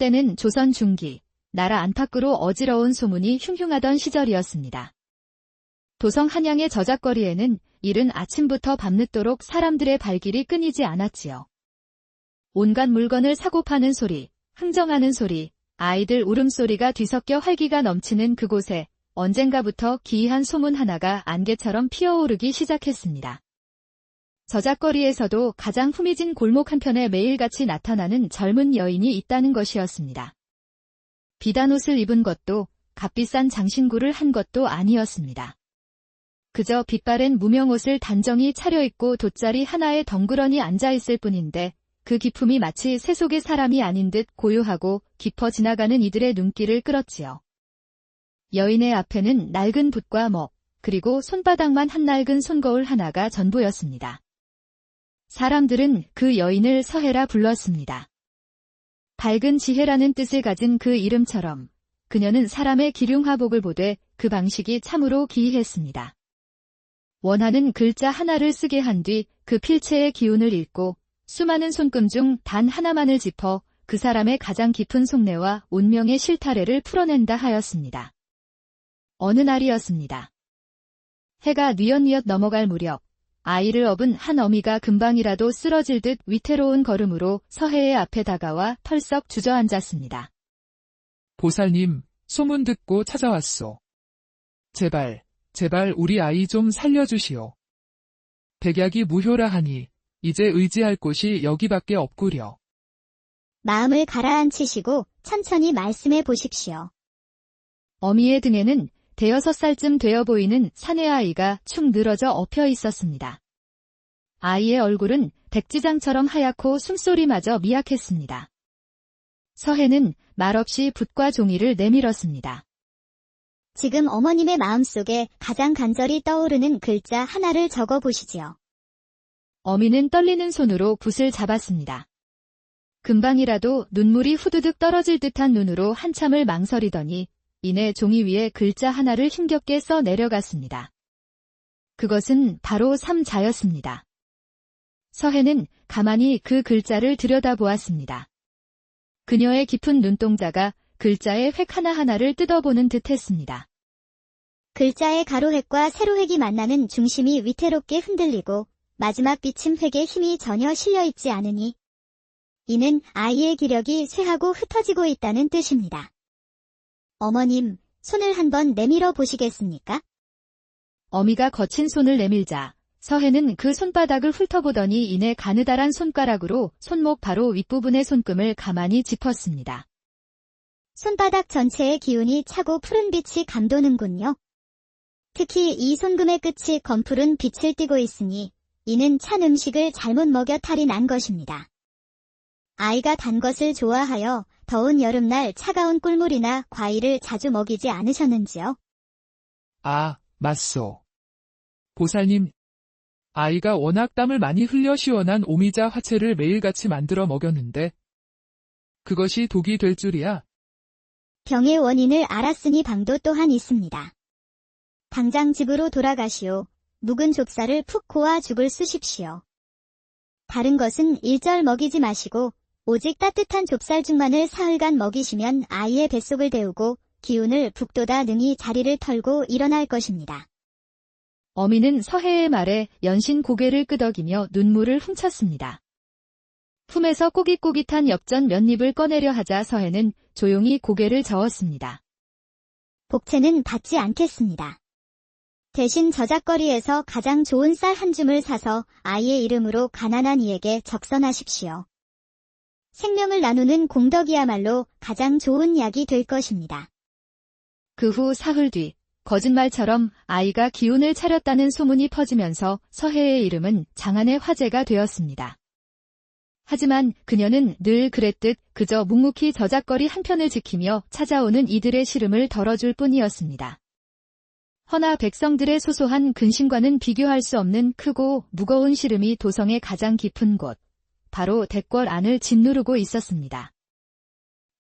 때는 조선 중기, 나라 안팎으로 어지러운 소문이 흉흉하던 시절이었습니다. 도성 한양의 저작거리에는 이른 아침부터 밤늦도록 사람들의 발길이 끊이지 않았지요. 온갖 물건을 사고 파는 소리, 흥정하는 소리, 아이들 울음소리가 뒤섞여 활기가 넘치는 그곳에 언젠가부터 기이한 소문 하나가 안개처럼 피어오르기 시작했습니다. 저작거리에서도 가장 후미진 골목 한편에 매일같이 나타나는 젊은 여인이 있다는 것이었습니다. 비단 옷을 입은 것도 값비싼 장신구를 한 것도 아니었습니다. 그저 빛바랜 무명옷을 단정히 차려입고 돗자리 하나에 덩그러니 앉아있을 뿐인데 그 기품이 마치 세속의 사람이 아닌 듯 고요하고 깊어 지나가는 이들의 눈길을 끌었지요. 여인의 앞에는 낡은 붓과 먹, 그리고 손바닥만 한 낡은 손거울 하나가 전부였습니다. 사람들은 그 여인을 서해라 불렀습니다. 밝은 지혜라는 뜻을 가진 그 이름처럼 그녀는 사람의 기륭화복을 보되 그 방식이 참으로 기이했습니다. 원하는 글자 하나를 쓰게 한 뒤 그 필체의 기운을 읽고 수많은 손금 중 단 하나만을 짚어 그 사람의 가장 깊은 속내와 운명의 실타래를 풀어낸다 하였습니다. 어느 날이었습니다. 해가 뉘엿뉘엿 넘어갈 무렵 아이를 업은 한 어미가 금방이라도 쓰러질 듯 위태로운 걸음으로 서해의 앞에 다가와 털썩 주저앉았습니다. 보살님, 소문 듣고 찾아왔소. 제발 우리 아이 좀 살려주시오. 백약이 무효라 하니 이제 의지할 곳이 여기밖에 없구려. 마음을 가라앉히시고 천천히 말씀해 보십시오. 어미의 등에는 5살쯤 되어 보이는 사내 아이가 축 늘어져 엎여 있었습니다. 아이의 얼굴은 백지장처럼 하얗고 숨소리마저 미약했습니다. 서해는 말없이 붓과 종이를 내밀었습니다. 지금 어머님의 마음속에 가장 간절히 떠오르는 글자 하나를 적어보시지요. 어미는 떨리는 손으로 붓을 잡았습니다. 금방이라도 눈물이 후두둑 떨어질 듯한 눈으로 한참을 망설이더니 이내 종이 위에 글자 하나를 힘겹게 써 내려갔습니다. 그것은 바로 삼자였습니다. 서해는 가만히 그 글자를 들여다보았습니다. 그녀의 깊은 눈동자가 글자의 획 하나하나를 뜯어보는 듯했습니다. 글자의 가로획과 세로획이 만나는 중심이 위태롭게 흔들리고 마지막 비침 획에 힘이 전혀 실려있지 않으니 이는 아이의 기력이 쇠하고 흩어지고 있다는 뜻입니다. 어머님, 손을 한번 내밀어 보시겠습니까? 어미가 거친 손을 내밀자 서해는 그 손바닥을 훑어보더니 이내 가느다란 손가락으로 손목 바로 윗부분의 손금을 가만히 짚었습니다. 손바닥 전체의 기운이 차고 푸른 빛이 감도는군요. 특히 이 손금의 끝이 검푸른 빛을 띠고 있으니 이는 찬 음식을 잘못 먹여 탈이 난 것입니다. 아이가 단 것을 좋아하여 더운 여름날 차가운 꿀물이나 과일을 자주 먹이지 않으셨는지요? 아, 맞소. 보살님, 아이가 워낙 땀을 많이 흘려 시원한 오미자 화채를 매일같이 만들어 먹였는데 그것이 독이 될 줄이야. 병의 원인을 알았으니 방도 또한 있습니다. 당장 집으로 돌아가시오. 묵은 좁쌀을 푹 고아 죽을 쓰십시오. 다른 것은 일절 먹이지 마시고 오직 따뜻한 좁쌀죽만을 사흘간 먹이시면 아이의 뱃속을 데우고 기운을 북돋아 능히 자리를 털고 일어날 것입니다. 어미는 서해의 말에 연신 고개를 끄덕이며 눈물을 훔쳤습니다. 품에서 꼬깃꼬깃한 엽전 몇 입을 꺼내려 하자 서해는 조용히 고개를 저었습니다. 복채는 받지 않겠습니다. 대신 저작거리에서 가장 좋은 쌀 한 줌을 사서 아이의 이름으로 가난한 이에게 적선하십시오. 생명을 나누는 공덕이야말로 가장 좋은 약이 될 것입니다. 그 후 사흘 뒤 거짓말처럼 아이가 기운을 차렸다는 소문이 퍼지면서 서해의 이름은 장안의 화제가 되었습니다. 하지만 그녀는 늘 그랬듯 그저 묵묵히 저작거리 한편을 지키며 찾아오는 이들의 시름을 덜어줄 뿐이었습니다. 허나 백성들의 소소한 근심과는 비교할 수 없는 크고 무거운 시름이 도성의 가장 깊은 곳, 바로 대궐 안을 짓누르고 있었습니다.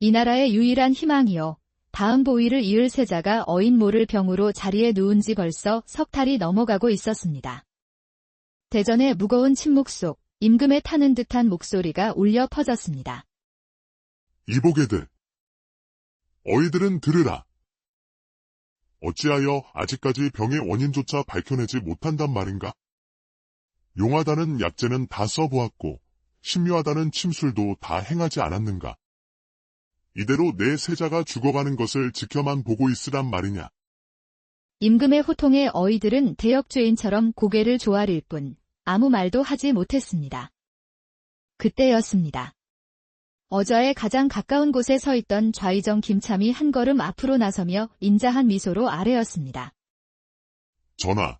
이 나라의 유일한 희망이요. 다음 보위를 이을 세자가 어인 모를 병으로 자리에 누운 지 벌써 석 달이 넘어가고 있었습니다. 대전의 무거운 침묵 속 임금에 타는 듯한 목소리가 울려 퍼졌습니다. 이보게들. 어이들은 들으라. 어찌하여 아직까지 병의 원인조차 밝혀내지 못한단 말인가? 용하다는 약재는 다 써보았고 신묘하다는 침술도 다 행하지 않았는가? 이대로 내 세자가 죽어가는 것을 지켜만 보고 있으란 말이냐? 임금의 호통에 어이들은 대역죄인처럼 고개를 조아릴 뿐 아무 말도 하지 못했습니다. 그때였습니다. 어저에 가장 가까운 곳에 서 있던 좌의정 김참이 한 걸음 앞으로 나서며 인자한 미소로 아뢰었습니다. 전하,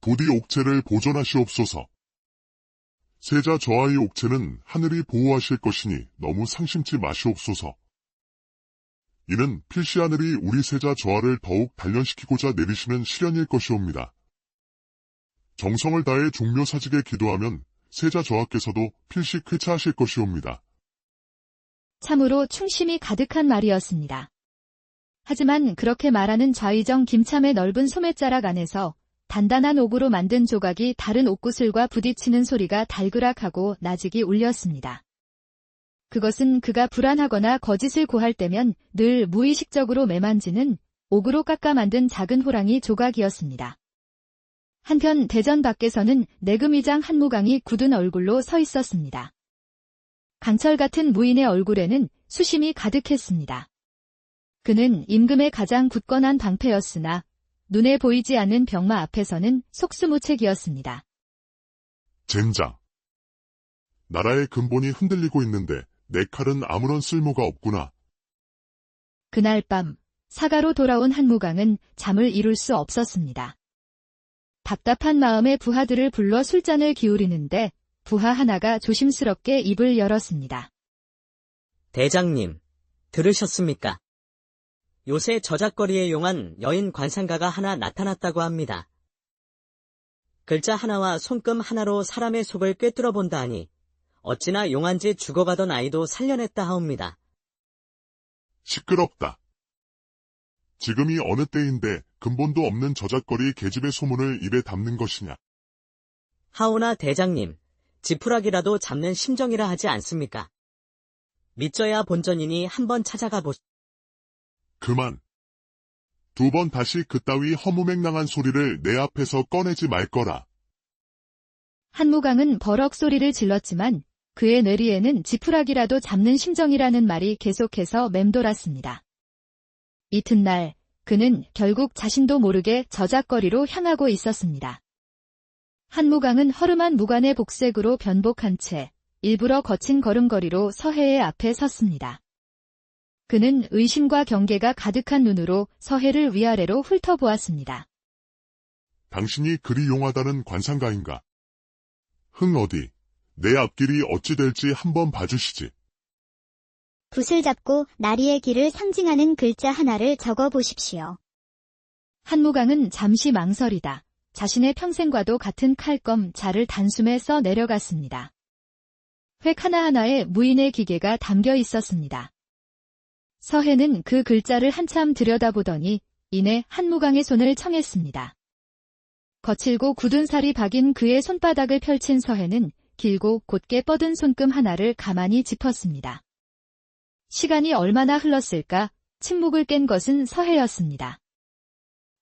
부디 옥체를 보존하시옵소서. 세자 저하의 옥체는 하늘이 보호하실 것이니 너무 상심치 마시옵소서. 이는 필시 하늘이 우리 세자 저하를 더욱 단련시키고자 내리시는 시련일 것이옵니다. 정성을 다해 종묘사직에 기도하면 세자 저하께서도 필시 쾌차하실 것이옵니다. 참으로 충심이 가득한 말이었습니다. 하지만 그렇게 말하는 좌의정 김참의 넓은 소매자락 안에서 단단한 옥으로 만든 조각이 다른 옥구슬과 부딪히는 소리가 달그락하고 나직이 울렸습니다. 그것은 그가 불안하거나 거짓을 고할 때면 늘 무의식적으로 매만지는 옥으로 깎아 만든 작은 호랑이 조각이었습니다. 한편 대전 밖에서는 내금의장 한무강이 굳은 얼굴로 서 있었습니다. 강철 같은 무인의 얼굴에는 수심이 가득했습니다. 그는 임금의 가장 굳건한 방패였으나 눈에 보이지 않는 병마 앞에서는 속수무책이었습니다. 젠장. 나라의 근본이 흔들리고 있는데 내 칼은 아무런 쓸모가 없구나. 그날 밤 사가로 돌아온 한무강은 잠을 이룰 수 없었습니다. 답답한 마음에 부하들을 불러 술잔을 기울이는데 부하 하나가 조심스럽게 입을 열었습니다. 대장님, 들으셨습니까? 요새 저작거리에 용한 여인 관상가가 하나 나타났다고 합니다. 글자 하나와 손금 하나로 사람의 속을 꿰뚫어 본다 하니 어찌나 용한지 죽어가던 아이도 살려냈다 하옵니다. 시끄럽다. 지금이 어느 때인데 근본도 없는 저작거리 계집의 소문을 입에 담는 것이냐. 하오나 대장님, 지푸라기라도 잡는 심정이라 하지 않습니까? 믿져야 본전이니 한번 찾아가 보시. 그만. 2번 다시 그따위 허무맹랑한 소리를 내 앞에서 꺼내지 말 거라. 한무강은 버럭 소리를 질렀지만 그의 뇌리에는 지푸라기라도 잡는 심정이라는 말이 계속해서 맴돌았습니다. 이튿날 그는 결국 자신도 모르게 저작거리로 향하고 있었습니다. 한무강은 허름한 무관의 복색으로 변복한 채 일부러 거친 걸음걸이로 서해의 앞에 섰습니다. 그는 의심과 경계가 가득한 눈으로 서해를 위아래로 훑어보았습니다. 당신이 그리 용하다는 관상가인가? 흥 어디, 내 앞길이 어찌 될지 한번 봐주시지. 붓을 잡고 나리의 길을 상징하는 글자 하나를 적어보십시오. 한무강은 잠시 망설이다 자신의 평생과도 같은 칼검 자를 단숨에 써 내려갔습니다. 획 하나하나에 무인의 기계가 담겨 있었습니다. 서해는 그 글자를 한참 들여다보더니 이내 한무강의 손을 청했습니다. 거칠고 굳은 살이 박인 그의 손바닥을 펼친 서해는 길고 곧게 뻗은 손금 하나를 가만히 짚었습니다. 시간이 얼마나 흘렀을까? 침묵을 깬 것은 서해였습니다.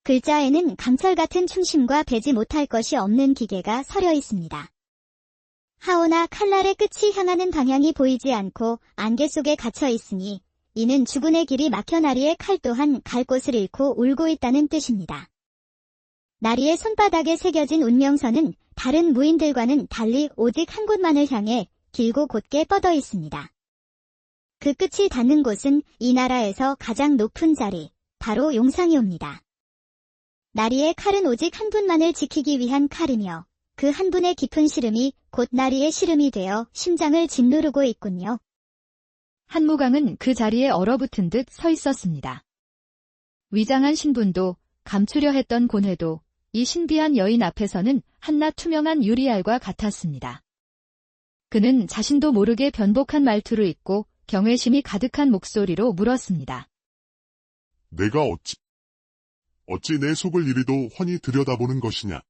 글자에는 강철 같은 충심과 배지 못할 것이 없는 기계가 서려 있습니다. 하오나 칼날의 끝이 향하는 방향이 보이지 않고 안개 속에 갇혀 있으니 이는 죽은의 길이 막혀 나리의 칼 또한 갈 곳을 잃고 울고 있다는 뜻입니다. 나리의 손바닥에 새겨진 운명선은 다른 무인들과는 달리 오직 한 곳만을 향해 길고 곧게 뻗어 있습니다. 그 끝이 닿는 곳은 이 나라에서 가장 높은 자리, 바로 용상이옵니다. 나리의 칼은 오직 한 분만을 지키기 위한 칼이며 그 한 분의 깊은 시름이 곧 나리의 시름이 되어 심장을 짓누르고 있군요. 한무강은 그 자리에 얼어붙은 듯 서 있었습니다. 위장한 신분도 감추려 했던 고뇌도 이 신비한 여인 앞에서는 한낱 투명한 유리알과 같았습니다. 그는 자신도 모르게 변복한 말투를 잇고 경외심이 가득한 목소리로 물었습니다. 내가 어찌 내 속을 이리도 훤히 들여다보는 것이냐.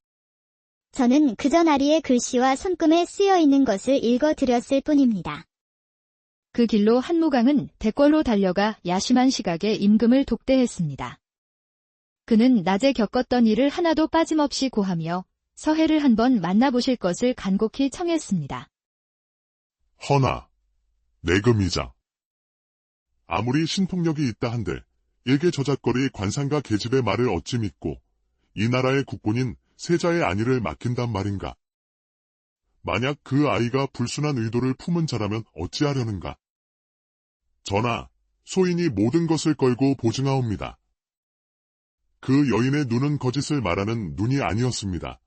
저는 그저 나리의 글씨와 손금에 쓰여 있는 것을 읽어드렸을 뿐입니다. 그 길로 한무강은 대궐로 달려가 야심한 시각에 임금을 독대했습니다. 그는 낮에 겪었던 일을 하나도 빠짐없이 고하며 서해를 한번 만나보실 것을 간곡히 청했습니다. 허나, 내금이장. 아무리 신통력이 있다 한들 일개 저잣거리 관상가 계집의 말을 어찌 믿고 이 나라의 국본인 세자의 안위를 맡긴단 말인가? 만약 그 아이가 불순한 의도를 품은 자라면 어찌하려는가? 전하, 소인이 모든 것을 걸고 보증하옵니다. 그 여인의 눈은 거짓을 말하는 눈이 아니었습니다.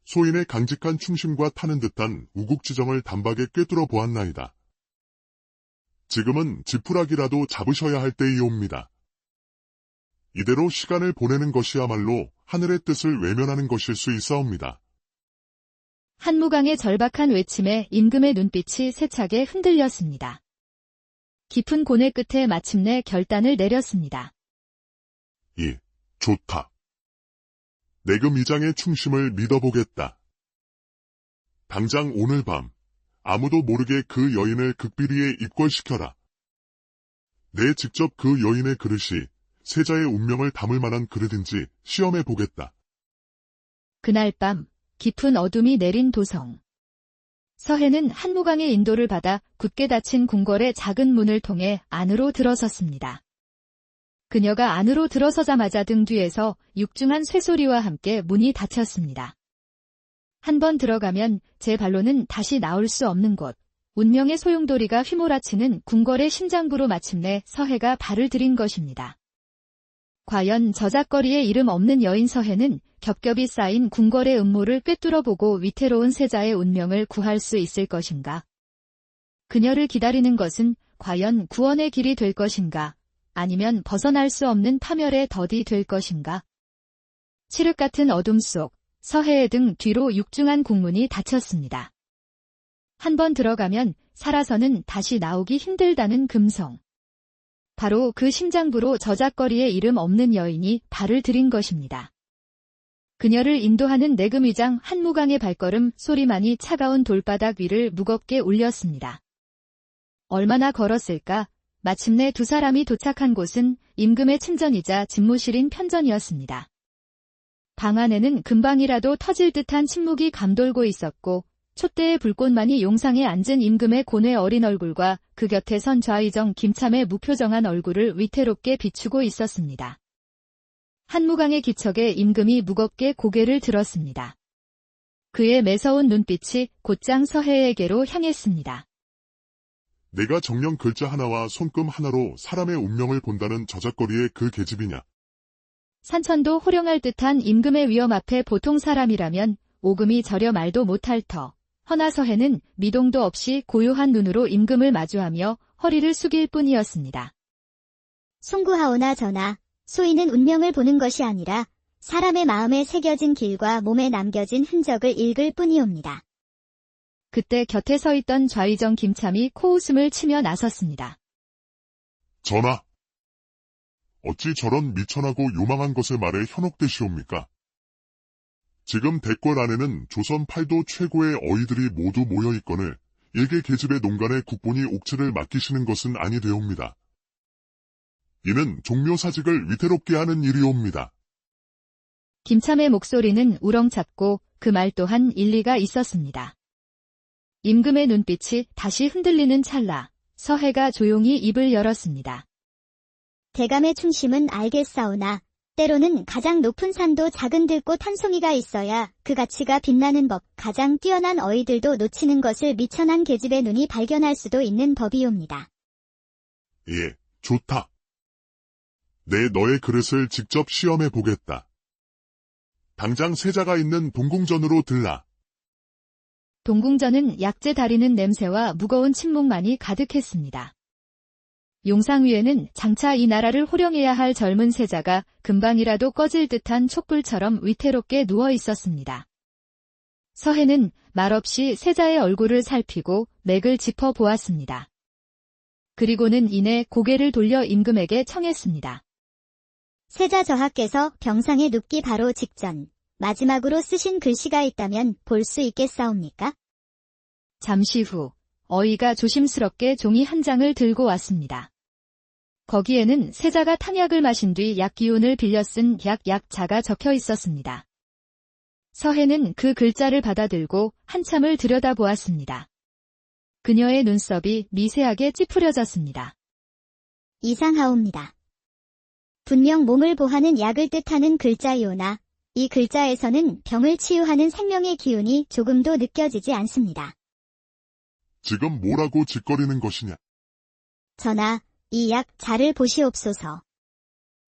소인의 강직한 충심과 타는 듯한 우국지정을 단박에 꿰뚫어 보았나이다. 지금은 지푸라기라도 잡으셔야 할 때이옵니다. 이대로 시간을 보내는 것이야말로 하늘의 뜻을 외면하는 것일 수 있사옵니다. 한무강의 절박한 외침에 임금의 눈빛이 세차게 흔들렸습니다. 깊은 고뇌 끝에 마침내 결단을 내렸습니다. 좋다. 내금 이장의 충심을 믿어보겠다. 당장 오늘 밤 아무도 모르게 그 여인을 극비리에 입궐시켜라. 내 직접 그 여인의 그릇이 세자의 운명을 담을 만한 그릇인지 시험해 보겠다. 그날 밤 깊은 어둠이 내린 도성. 서해는 한무강의 인도를 받아 굳게 닫힌 궁궐의 작은 문을 통해 안으로 들어섰습니다. 그녀가 안으로 들어서자마자 등 뒤에서 육중한 쇠소리와 함께 문이 닫혔습니다. 한번 들어가면 제 발로는 다시 나올 수 없는 곳, 운명의 소용돌이가 휘몰아치는 궁궐의 심장부로 마침내 서해가 발을 들인 것입니다. 과연 저잣거리에 이름 없는 여인 서해는 겹겹이 쌓인 궁궐의 음모를 꿰뚫어보고 위태로운 세자의 운명을 구할 수 있을 것인가? 그녀를 기다리는 것은 과연 구원의 길이 될 것인가? 아니면 벗어날 수 없는 파멸의 덫이 될 것인가? 칠흑 같은 어둠 속 서해의 등 뒤로 육중한 궁문이 닫혔습니다. 한번 들어가면 살아서는 다시 나오기 힘들다는 금성. 바로 그 심장부로 저잣거리에 이름 없는 여인이 발을 들인 것입니다. 그녀를 인도하는 내금위장 한무강의 발걸음 소리만이 차가운 돌바닥 위를 무겁게 울렸습니다. 얼마나 걸었을까? 마침내 두 사람이 도착한 곳은 임금의 침전이자 집무실인 편전이었습니다. 방 안에는 금방이라도 터질 듯한 침묵이 감돌고 있었고 촛대의 불꽃만이 용상에 앉은 임금의 고뇌 어린 얼굴과 그 곁에 선 좌의정 김참의 무표정한 얼굴을 위태롭게 비추고 있었습니다. 한무강의 기척에 임금이 무겁게 고개를 들었습니다. 그의 매서운 눈빛이 곧장 서해에게로 향했습니다. 내가 정령 글자 하나와 손금 하나로 사람의 운명을 본다는 저잣거리의 그 계집이냐? 산천도 호령할 듯한 임금의 위엄 앞에 보통 사람이라면 오금이 저려 말도 못할 터. 허나 서해는 미동도 없이 고요한 눈으로 임금을 마주하며 허리를 숙일 뿐이었습니다. 송구하오나 전하, 소인은 운명을 보는 것이 아니라 사람의 마음에 새겨진 길과 몸에 남겨진 흔적을 읽을 뿐이옵니다. 그때 곁에 서 있던 좌의정 김참이 코웃음을 치며 나섰습니다. 전하, 어찌 저런 미천하고 요망한 것을 말해 현혹되시옵니까? 지금 대궐 안에는 조선 팔도 최고의 어이들이 모두 모여있거늘 일개 계집의 농간에 국본이 옥체를 맡기시는 것은 아니되옵니다. 이는 종묘사직을 위태롭게 하는 일이옵니다. 김참의 목소리는 우렁찼고 그 말 또한 일리가 있었습니다. 임금의 눈빛이 다시 흔들리는 찰나 서해가 조용히 입을 열었습니다. 대감의 충심은 알겠사오나 때로는 가장 높은 산도 작은 들꽃 한 송이가 있어야 그 가치가 빛나는 법, 가장 뛰어난 어이들도 놓치는 것을 미천한 계집의 눈이 발견할 수도 있는 법이옵니다. 예, 좋다. 내 너의 그릇을 직접 시험해 보겠다. 당장 세자가 있는 동궁전으로 들라. 동궁전은 약재 다리는 냄새와 무거운 침묵만이 가득했습니다. 용상 위에는 장차 이 나라를 호령해야 할 젊은 세자가 금방이라도 꺼질 듯한 촛불처럼 위태롭게 누워 있었습니다. 서해는 말없이 세자의 얼굴을 살피고 맥을 짚어 보았습니다. 그리고는 이내 고개를 돌려 임금에게 청했습니다. 세자 저하께서 병상에 눕기 바로 직전 마지막으로 쓰신 글씨가 있다면 볼 수 있겠사옵니까? 잠시 후 어이가 조심스럽게 종이 한 장을 들고 왔습니다. 거기에는 세자가 탕약을 마신 뒤 약 기운을 빌려 쓴 약자가 적혀 있었습니다. 서해는 그 글자를 받아들고 한참을 들여다보았습니다. 그녀의 눈썹이 미세하게 찌푸려졌습니다. 이상하옵니다. 분명 몸을 보하는 약을 뜻하는 글자이오나 이 글자에서는 병을 치유하는 생명의 기운이 조금도 느껴지지 않습니다. 지금 뭐라고 짓거리는 것이냐? 전하, 이 약자를 보시옵소서.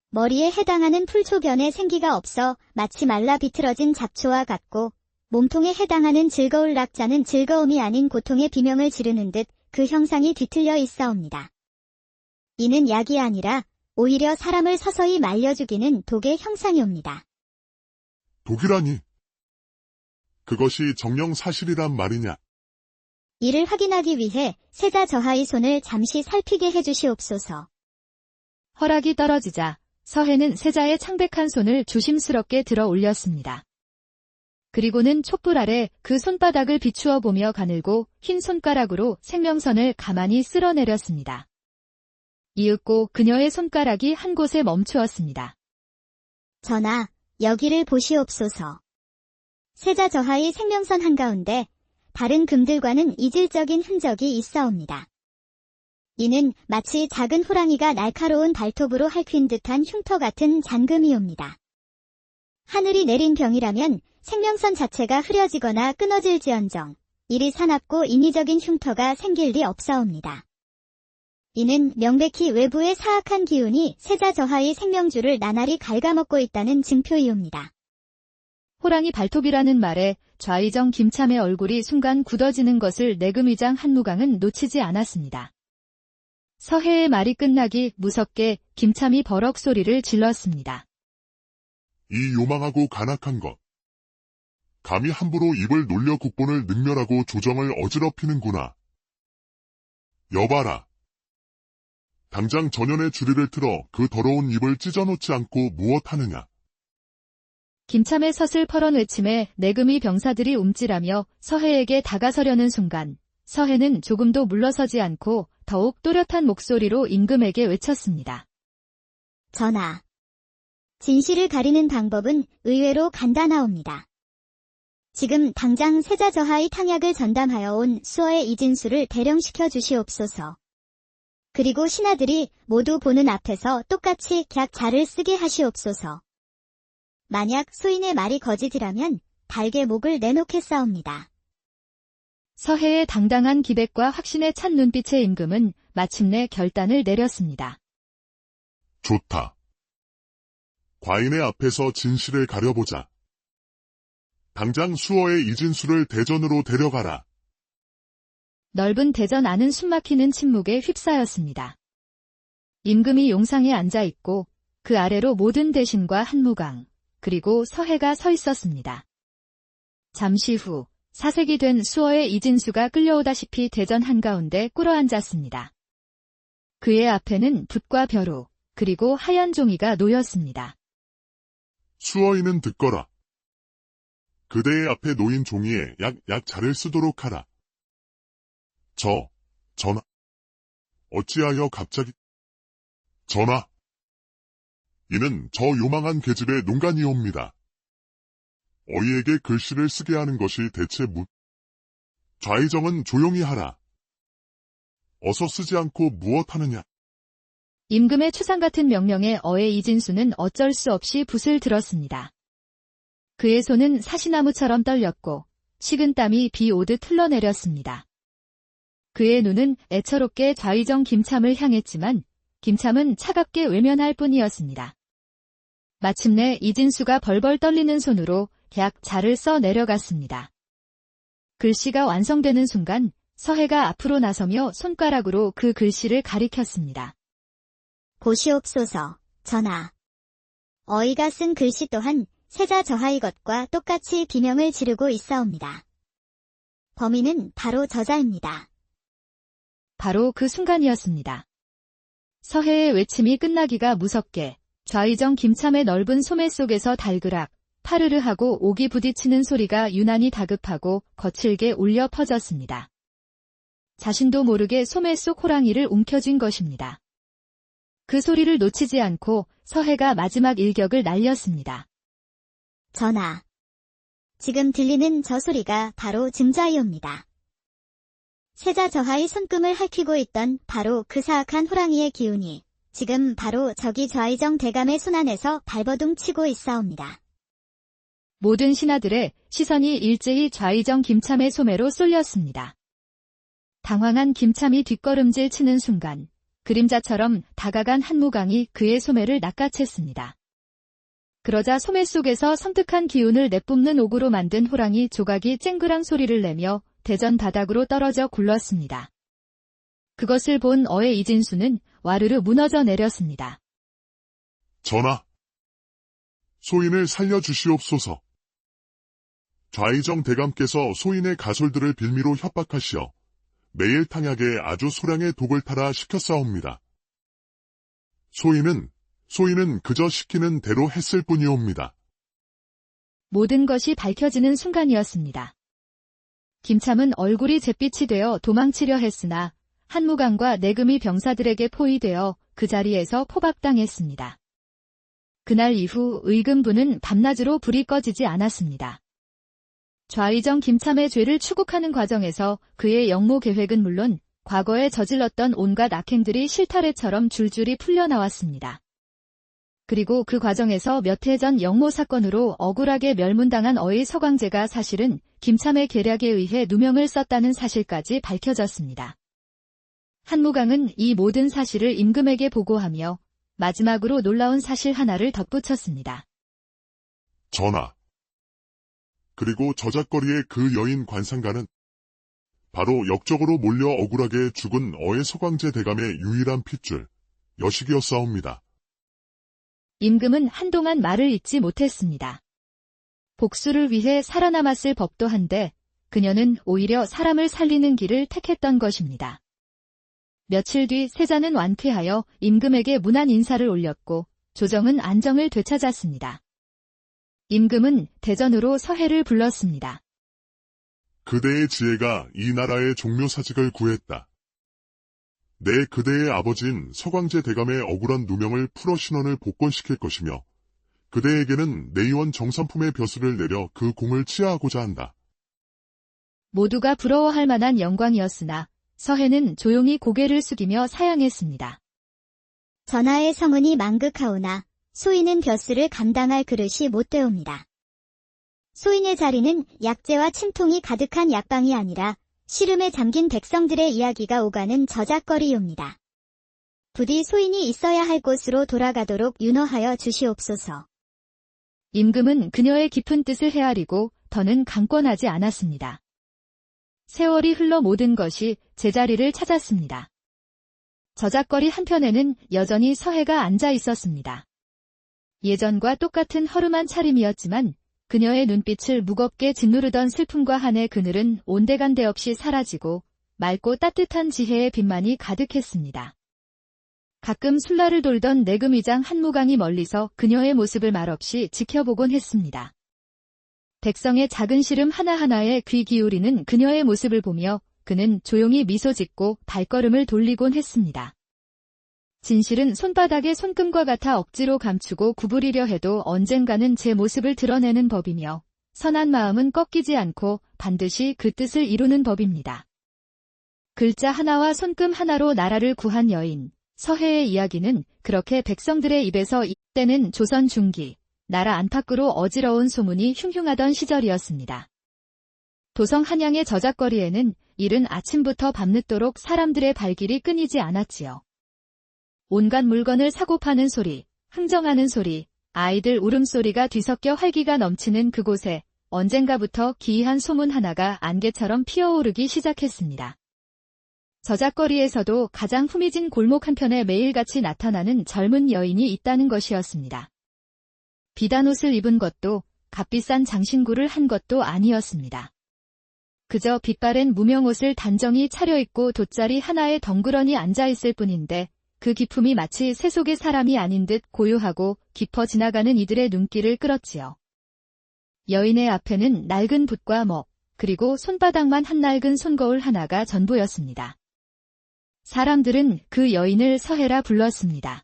머리에 해당하는 풀초변에 생기가 없어 마치 말라 비틀어진 잡초와 같고 몸통에 해당하는 즐거울 낙자는 즐거움이 아닌 고통의 비명을 지르는 듯 그 형상이 뒤틀려 있사옵니다. 이는 약이 아니라 오히려 사람을 서서히 말려 죽이는 독의 형상이옵니다. 독이라니. 그것이 정녕 사실이란 말이냐? 이를 확인하기 위해 세자 저하의 손을 잠시 살피게 해주시옵소서. 허락이 떨어지자 서해는 세자의 창백한 손을 조심스럽게 들어 올렸습니다. 그리고는 촛불 아래 그 손바닥을 비추어 보며 가늘고 흰 손가락으로 생명선을 가만히 쓸어내렸습니다. 이윽고 그녀의 손가락이 한 곳에 멈추었습니다. 전하, 여기를 보시옵소서. 세자 저하의 생명선 한가운데 다른 금들과는 이질적인 흔적이 있사옵니다. 이는 마치 작은 호랑이가 날카로운 발톱으로 핥힌 듯한 흉터 같은 잔금이옵니다. 하늘이 내린 병이라면 생명선 자체가 흐려지거나 끊어질지언정 이리 사납고 인위적인 흉터가 생길 리 없사옵니다. 이는 명백히 외부의 사악한 기운이 세자 저하의 생명줄을 나날이 갉아먹고 있다는 증표이옵니다. 호랑이 발톱이라는 말에 좌의정 김참의 얼굴이 순간 굳어지는 것을 내금위장 한무강은 놓치지 않았습니다. 서해의 말이 끝나기 무섭게 김참이 버럭 소리를 질렀습니다. 이 요망하고 간악한 것. 감히 함부로 입을 놀려 국본을 능멸하고 조정을 어지럽히는구나. 여봐라. 당장 전연의 주리를 틀어 그 더러운 입을 찢어놓지 않고 무엇하느냐. 김참의 서슬 퍼런 외침에 내금위 병사들이 움찔하며 서해에게 다가서려는 순간 서해는 조금도 물러서지 않고 더욱 또렷한 목소리로 임금에게 외쳤습니다. 전하. 진실을 가리는 방법은 의외로 간단하옵니다. 지금 당장 세자 저하의 탕약을 전담하여 온 수어의 이진수를 대령시켜 주시옵소서. 그리고 신하들이 모두 보는 앞에서 똑같이 약자를 쓰게 하시옵소서. 만약 소인의 말이 거짓이라면 달게 목을 내놓겠사옵니다. 서해의 당당한 기백과 확신에 찬 눈빛의 임금은 마침내 결단을 내렸습니다. 좋다. 과인의 앞에서 진실을 가려보자. 당장 수어의 이진수를 대전으로 데려가라. 넓은 대전 안은 숨막히는 침묵에 휩싸였습니다. 임금이 용상에 앉아있고 그 아래로 모든 대신과 한무강, 그리고 서해가 서 있었습니다. 잠시 후 사색이 된 수어의 이진수가 끌려오다시피 대전 한가운데 꿇어앉았습니다. 그의 앞에는 붓과 벼루, 그리고 하얀 종이가 놓였습니다. 수어이는 듣거라. 그대의 앞에 놓인 종이에 약자를 쓰도록 하라. 전하. 어찌하여 갑자기? 전하. 이는 저 요망한 계집의 농간이옵니다. 어이에게 글씨를 쓰게 하는 것이 대체 좌의정은 조용히 하라. 어서 쓰지 않고 무엇하느냐? 임금의 추상 같은 명령에 어의 이진수는 어쩔 수 없이 붓을 들었습니다. 그의 손은 사시나무처럼 떨렸고 식은땀이 비 오듯 흘러내렸습니다. 그의 눈은 애처롭게 좌의정 김참을 향했지만 김참은 차갑게 외면할 뿐이었습니다. 마침내 이진수가 벌벌 떨리는 손으로 약자를 써 내려갔습니다. 글씨가 완성되는 순간 서해가 앞으로 나서며 손가락으로 그 글씨를 가리켰습니다. 보시옵소서, 전하. 어이가 쓴 글씨 또한 세자 저하의 것과 똑같이 비명을 지르고 있사옵니다. 범인은 바로 저자입니다. 바로 그 순간이었습니다. 서해의 외침이 끝나기가 무섭게 좌의정 김참의 넓은 소매 속에서 달그락, 파르르 하고 옥이 부딪히는 소리가 유난히 다급하고 거칠게 울려 퍼졌습니다. 자신도 모르게 소매 속 호랑이를 움켜쥔 것입니다. 그 소리를 놓치지 않고 서해가 마지막 일격을 날렸습니다. 전하. 지금 들리는 저 소리가 바로 증자이옵니다. 세자 저하의 손금을 핥히고 있던 바로 그 사악한 호랑이의 기운이 지금 바로 저기 좌의정 대감의 손 안에서 발버둥 치고 있사옵니다. 모든 신하들의 시선이 일제히 좌의정 김참의 소매로 쏠렸습니다. 당황한 김참이 뒷걸음질 치는 순간 그림자처럼 다가간 한무강이 그의 소매를 낚아챘습니다. 그러자 소매 속에서 섬뜩한 기운을 내뿜는 옥으로 만든 호랑이 조각이 쨍그랑 소리를 내며 대전 바닥으로 떨어져 굴렀습니다. 그것을 본 어의 이진수는 와르르 무너져 내렸습니다. 전하, 소인을 살려주시옵소서. 좌의정 대감께서 소인의 가솔들을 빌미로 협박하시어 매일 탕약에 아주 소량의 독을 타라 시켰사옵니다. 소인은 그저 시키는 대로 했을 뿐이옵니다. 모든 것이 밝혀지는 순간이었습니다. 김참은 얼굴이 잿빛이 되어 도망치려 했으나 한무강과 내금이 병사들에게 포위되어 그 자리에서 포박당했습니다. 그날 이후 의금부는 밤낮으로 불이 꺼지지 않았습니다. 좌의정 김참의 죄를 추국하는 과정에서 그의 영모 계획은 물론 과거에 저질렀던 온갖 악행들이 실타래처럼 줄줄이 풀려나왔습니다. 그리고 그 과정에서 몇 해 전 영모 사건으로 억울하게 멸문당한 어의 서광재가 사실은 김참의 계략에 의해 누명을 썼다는 사실까지 밝혀졌습니다. 한무강은 이 모든 사실을 임금에게 보고하며 마지막으로 놀라운 사실 하나를 덧붙였습니다. 전하. 그리고 저작거리의 그 여인 관상가는 바로 역적으로 몰려 억울하게 죽은 어의 서광재 대감의 유일한 핏줄, 여식이었사옵니다. 임금은 한동안 말을 잇지 못했습니다. 복수를 위해 살아남았을 법도 한데 그녀는 오히려 사람을 살리는 길을 택했던 것입니다. 며칠 뒤 세자는 완쾌하여 임금에게 문안 인사를 올렸고 조정은 안정을 되찾았습니다. 임금은 대전으로 서해를 불렀습니다. 그대의 지혜가 이 나라의 종묘사직을 구했다. 내 그대의 아버지인 서광재 대감의 억울한 누명을 풀어 신원을 복권시킬 것이며 그대에게는 내의원 정삼품의 벼슬을 내려 그 공을 치하하고자 한다. 모두가 부러워할 만한 영광이었으나 서해는 조용히 고개를 숙이며 사양했습니다. 전하의 성은이 만극하오나 소인은 벼슬을 감당할 그릇이 못 되옵니다. 소인의 자리는 약재와 침통이 가득한 약방이 아니라 시름에 잠긴 백성들의 이야기가 오가는 저작거리옵니다. 부디 소인이 있어야 할 곳으로 돌아가도록 윤허하여 주시옵소서. 임금은 그녀의 깊은 뜻을 헤아리고 더는 강권하지 않았습니다. 세월이 흘러 모든 것이 제자리를 찾았습니다. 저작거리 한편에는 여전히 서해가 앉아 있었습니다. 예전과 똑같은 허름한 차림이었지만 그녀의 눈빛을 무겁게 짓누르던 슬픔과 한의 그늘은 온데간데 없이 사라지고 맑고 따뜻한 지혜의 빛만이 가득했습니다. 가끔 술라를 돌던 내금위장 한무강이 멀리서 그녀의 모습을 말없이 지켜보곤 했습니다. 백성의 작은 시름 하나하나에 귀 기울이는 그녀의 모습을 보며 그는 조용히 미소 짓고 발걸음을 돌리곤 했습니다. 진실은 손바닥에 손금과 같아 억지로 감추고 구부리려 해도 언젠가는 제 모습을 드러내는 법이며 선한 마음은 꺾이지 않고 반드시 그 뜻을 이루는 법입니다. 글자 하나와 손금 하나로 나라를 구한 여인, 서해의 이야기는 그렇게 백성들의 입에서 이때는 조선 중기, 나라 안팎으로 어지러운 소문이 흉흉하던 시절이었습니다. 도성 한양의 저작거리에는 이른 아침부터 밤늦도록 사람들의 발길이 끊이지 않았지요. 온갖 물건을 사고 파는 소리, 흥정하는 소리, 아이들 울음소리가 뒤섞여 활기가 넘치는 그곳에 언젠가부터 기이한 소문 하나가 안개처럼 피어오르기 시작했습니다. 저작거리에서도 가장 후미진 골목 한편에 매일같이 나타나는 젊은 여인이 있다는 것이었습니다. 비단 옷을 입은 것도 값비싼 장신구를 한 것도 아니었습니다. 그저 빛바랜 무명옷을 단정히 차려입고 돗자리 하나에 덩그러니 앉아있을 뿐인데 그 기품이 마치 세속의 사람이 아닌 듯 고요하고 깊어 지나가는 이들의 눈길을 끌었지요. 여인의 앞에는 낡은 붓과 먹, 그리고 손바닥만 한 낡은 손거울 하나가 전부였습니다. 사람들은 그 여인을 서해라 불렀습니다.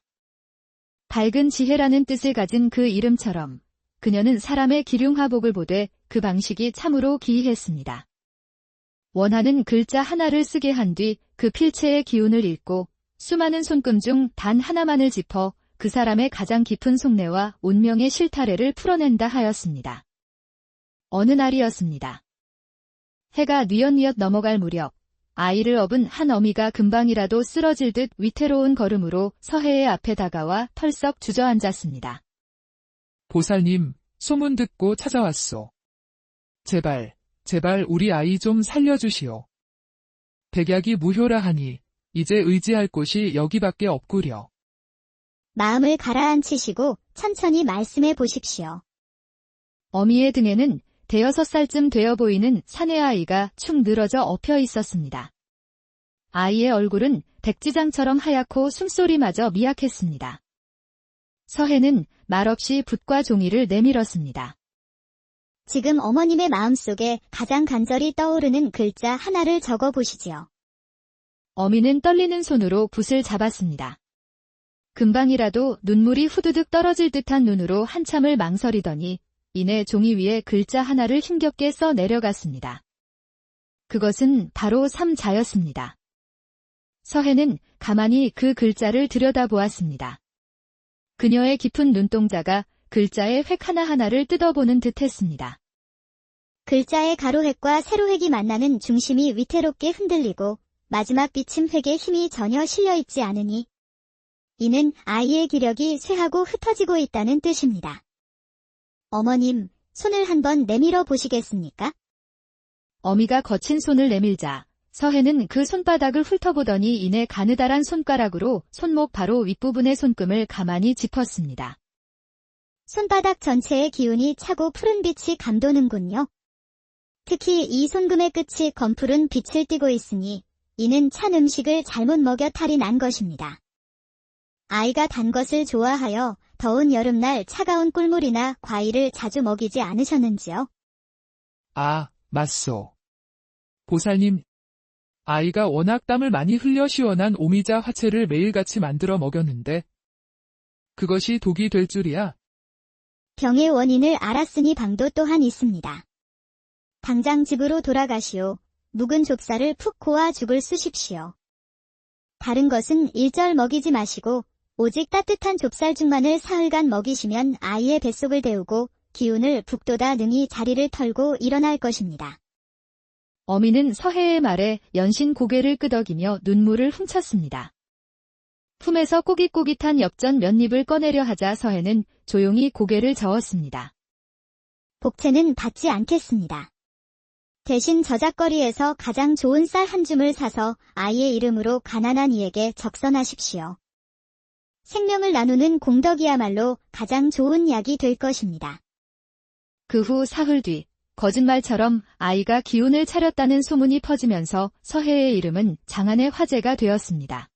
밝은 지혜라는 뜻을 가진 그 이름처럼 그녀는 사람의 기륭화복을 보되 그 방식이 참으로 기이했습니다. 원하는 글자 하나를 쓰게 한 뒤 그 필체의 기운을 읽고 수많은 손금 중 단 하나만을 짚어 그 사람의 가장 깊은 속내와 운명의 실타래를 풀어낸다 하였습니다. 어느 날이었습니다. 해가 뉘엿뉘엿 넘어갈 무렵 아이를 업은 한 어미가 금방이라도 쓰러질 듯 위태로운 걸음으로 서해의 앞에 다가와 털썩 주저앉았습니다. 보살님, 소문 듣고 찾아왔소. 제발 우리 아이 좀 살려주시오. 백약이 무효라 하니 이제 의지할 곳이 여기밖에 없구려. 마음을 가라앉히시고 천천히 말씀해 보십시오. 어미의 등에는 5살쯤 되어 보이는 사내 아이가 축 늘어져 엎여 있었습니다. 아이의 얼굴은 백지장처럼 하얗고 숨소리마저 미약했습니다. 서해는 말없이 붓과 종이를 내밀었습니다. 지금 어머님의 마음속에 가장 간절히 떠오르는 글자 하나를 적어 보시지요. 어미는 떨리는 손으로 붓을 잡았습니다. 금방이라도 눈물이 후두둑 떨어질 듯한 눈으로 한참을 망설이더니 이내 종이 위에 글자 하나를 힘겹게 써 내려갔습니다. 그것은 바로 삼자였습니다. 서해는 가만히 그 글자를 들여다보았습니다. 그녀의 깊은 눈동자가 글자의 획 하나하나를 뜯어보는 듯 했습니다. 글자의 가로획과 세로획이 만나는 중심이 위태롭게 흔들리고 마지막 비침 획에 힘이 전혀 실려있지 않으니 이는 아이의 기력이 쇠하고 흩어지고 있다는 뜻입니다. 어머님, 손을 한번 내밀어 보시겠습니까? 어미가 거친 손을 내밀자 서해는 그 손바닥을 훑어보더니 이내 가느다란 손가락으로 손목 바로 윗부분의 손금을 가만히 짚었습니다. 손바닥 전체의 기운이 차고 푸른 빛이 감도는군요. 특히 이 손금의 끝이 검푸른 빛을 띠고 있으니 이는 찬 음식을 잘못 먹여 탈이 난 것입니다. 아이가 단 것을 좋아하여 더운 여름날 차가운 꿀물이나 과일을 자주 먹이지 않으셨는지요? 아, 맞소. 보살님, 아이가 워낙 땀을 많이 흘려 시원한 오미자 화채를 매일같이 만들어 먹였는데 그것이 독이 될 줄이야. 병의 원인을 알았으니 방도 또한 있습니다. 당장 집으로 돌아가시오. 묵은 좁쌀을 푹 고아 죽을 쓰십시오. 다른 것은 일절 먹이지 마시고 오직 따뜻한 좁쌀죽만을 사흘간 먹이시면 아이의 뱃속을 데우고 기운을 북돋아 능히 자리를 털고 일어날 것입니다. 어미는 서해의 말에 연신 고개를 끄덕이며 눈물을 훔쳤습니다. 품에서 꼬깃꼬깃한 엽전 몇 입을 꺼내려 하자 서해는 조용히 고개를 저었습니다. 복채는 받지 않겠습니다. 대신 저작거리에서 가장 좋은 쌀 한 줌을 사서 아이의 이름으로 가난한 이에게 적선하십시오. 생명을 나누는 공덕이야말로 가장 좋은 약이 될 것입니다. 그 후 사흘 뒤 거짓말처럼 아이가 기운을 차렸다는 소문이 퍼지면서 서해의 이름은 장안의 화제가 되었습니다.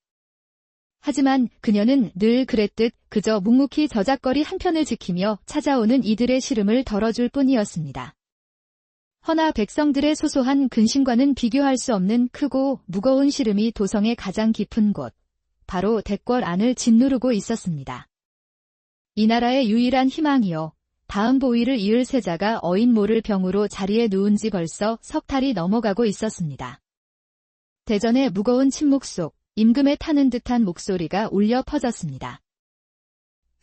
하지만 그녀는 늘 그랬듯 그저 묵묵히 저작거리 한편을 지키며 찾아오는 이들의 시름을 덜어줄 뿐이었습니다. 허나 백성들의 소소한 근심과는 비교할 수 없는 크고 무거운 시름이 도성의 가장 깊은 곳, 바로 대궐 안을 짓누르고 있었습니다. 이 나라의 유일한 희망이요. 다음 보위를 이을 세자가 어인 모를 병으로 자리에 누운 지 벌써 석 달이 넘어가고 있었습니다. 대전의 무거운 침묵 속 임금에 타는 듯한 목소리가 울려 퍼졌습니다.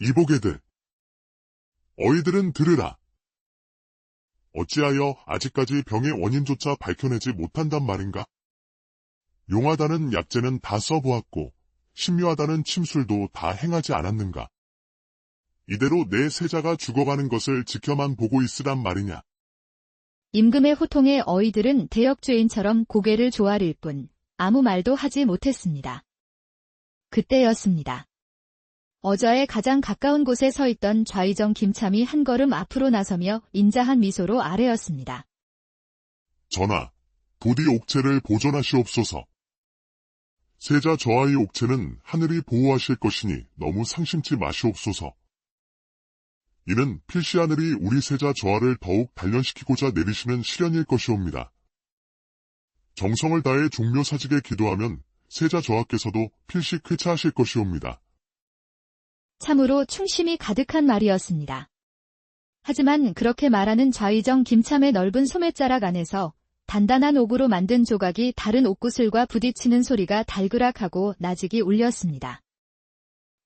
이보게들, 어이들은 들으라. 어찌하여 아직까지 병의 원인조차 밝혀내지 못한단 말인가? 용하다는 약재는 다 써보았고 신묘하다는 침술도 다 행하지 않았는가? 이대로 내 세자가 죽어가는 것을 지켜만 보고 있으란 말이냐? 임금의 호통에 어이들은 대역죄인처럼 고개를 조아릴 뿐 아무 말도 하지 못했습니다. 그때였습니다. 어좌에 가장 가까운 곳에 서 있던 좌의정 김참이 한 걸음 앞으로 나서며 인자한 미소로 아뢰었습니다. 전하, 부디 옥체를 보존하시옵소서. 세자 저하의 옥체는 하늘이 보호하실 것이니 너무 상심치 마시옵소서. 이는 필시 하늘이 우리 세자 저하를 더욱 단련시키고자 내리시는 시련일 것이옵니다. 정성을 다해 종묘사직에 기도하면 세자 저하께서도 필시 쾌차하실 것이옵니다. 참으로 충심이 가득한 말이었습니다. 하지만 그렇게 말하는 좌의정 김참의 넓은 소매자락 안에서 단단한 옥으로 만든 조각이 다른 옥구슬과 부딪히는 소리가 달그락하고 나직이 울렸습니다.